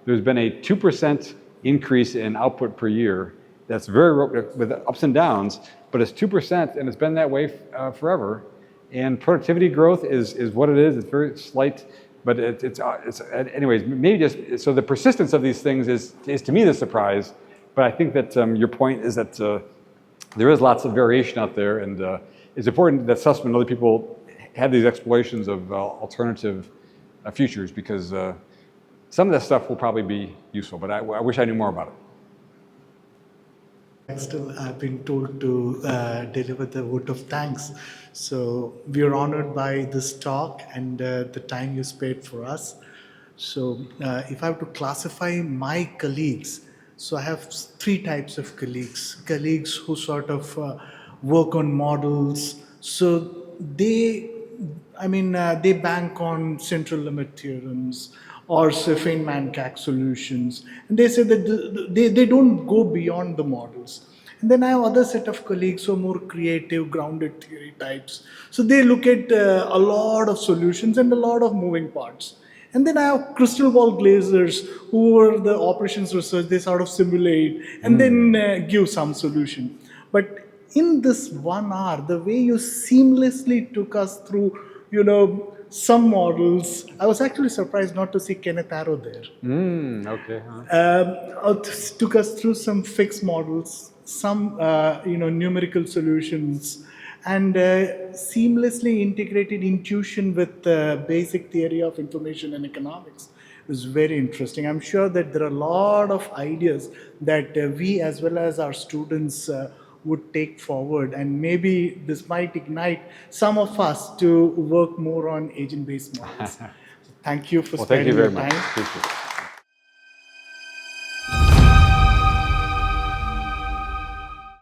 There's been a 2% increase in output per year. That's with ups and downs, but it's 2%, and it's been that way forever. And productivity growth is what it is. It's very slight, but it's anyways. Maybe just so the persistence of these things is to me the surprise. But I think that your point is that there is lots of variation out there, and it's important that Sussman and other people have these explorations of alternative futures, because some of that stuff will probably be useful, but I wish I knew more about it. Axtell, I've been told to deliver the vote of thanks. So we are honored by this talk and the time you spared for us. So if I have to classify my colleagues, so I have 3 types of colleagues. Colleagues who sort of work on models. So they bank on central limit theorems, or Feynman-Cach solutions, and they say that they don't go beyond the models. And then I have other set of colleagues who are more creative, grounded theory types. So they look at a lot of solutions and a lot of moving parts. And then I have crystal ball glazers who are the operations research. They sort of simulate and then give some solution. But in this 1 hour, the way you seamlessly took us through, some models. I was actually surprised not to see Kenneth Arrow there. Okay. Took us through some fixed models, some numerical solutions, and seamlessly integrated intuition with basic theory of information and economics. It was very interesting. I'm sure that there are a lot of ideas that we, as well as our students, would take forward, and maybe this might ignite some of us to work more on agent-based models. Thank you for spending your time. Thank you very much. Appreciate it.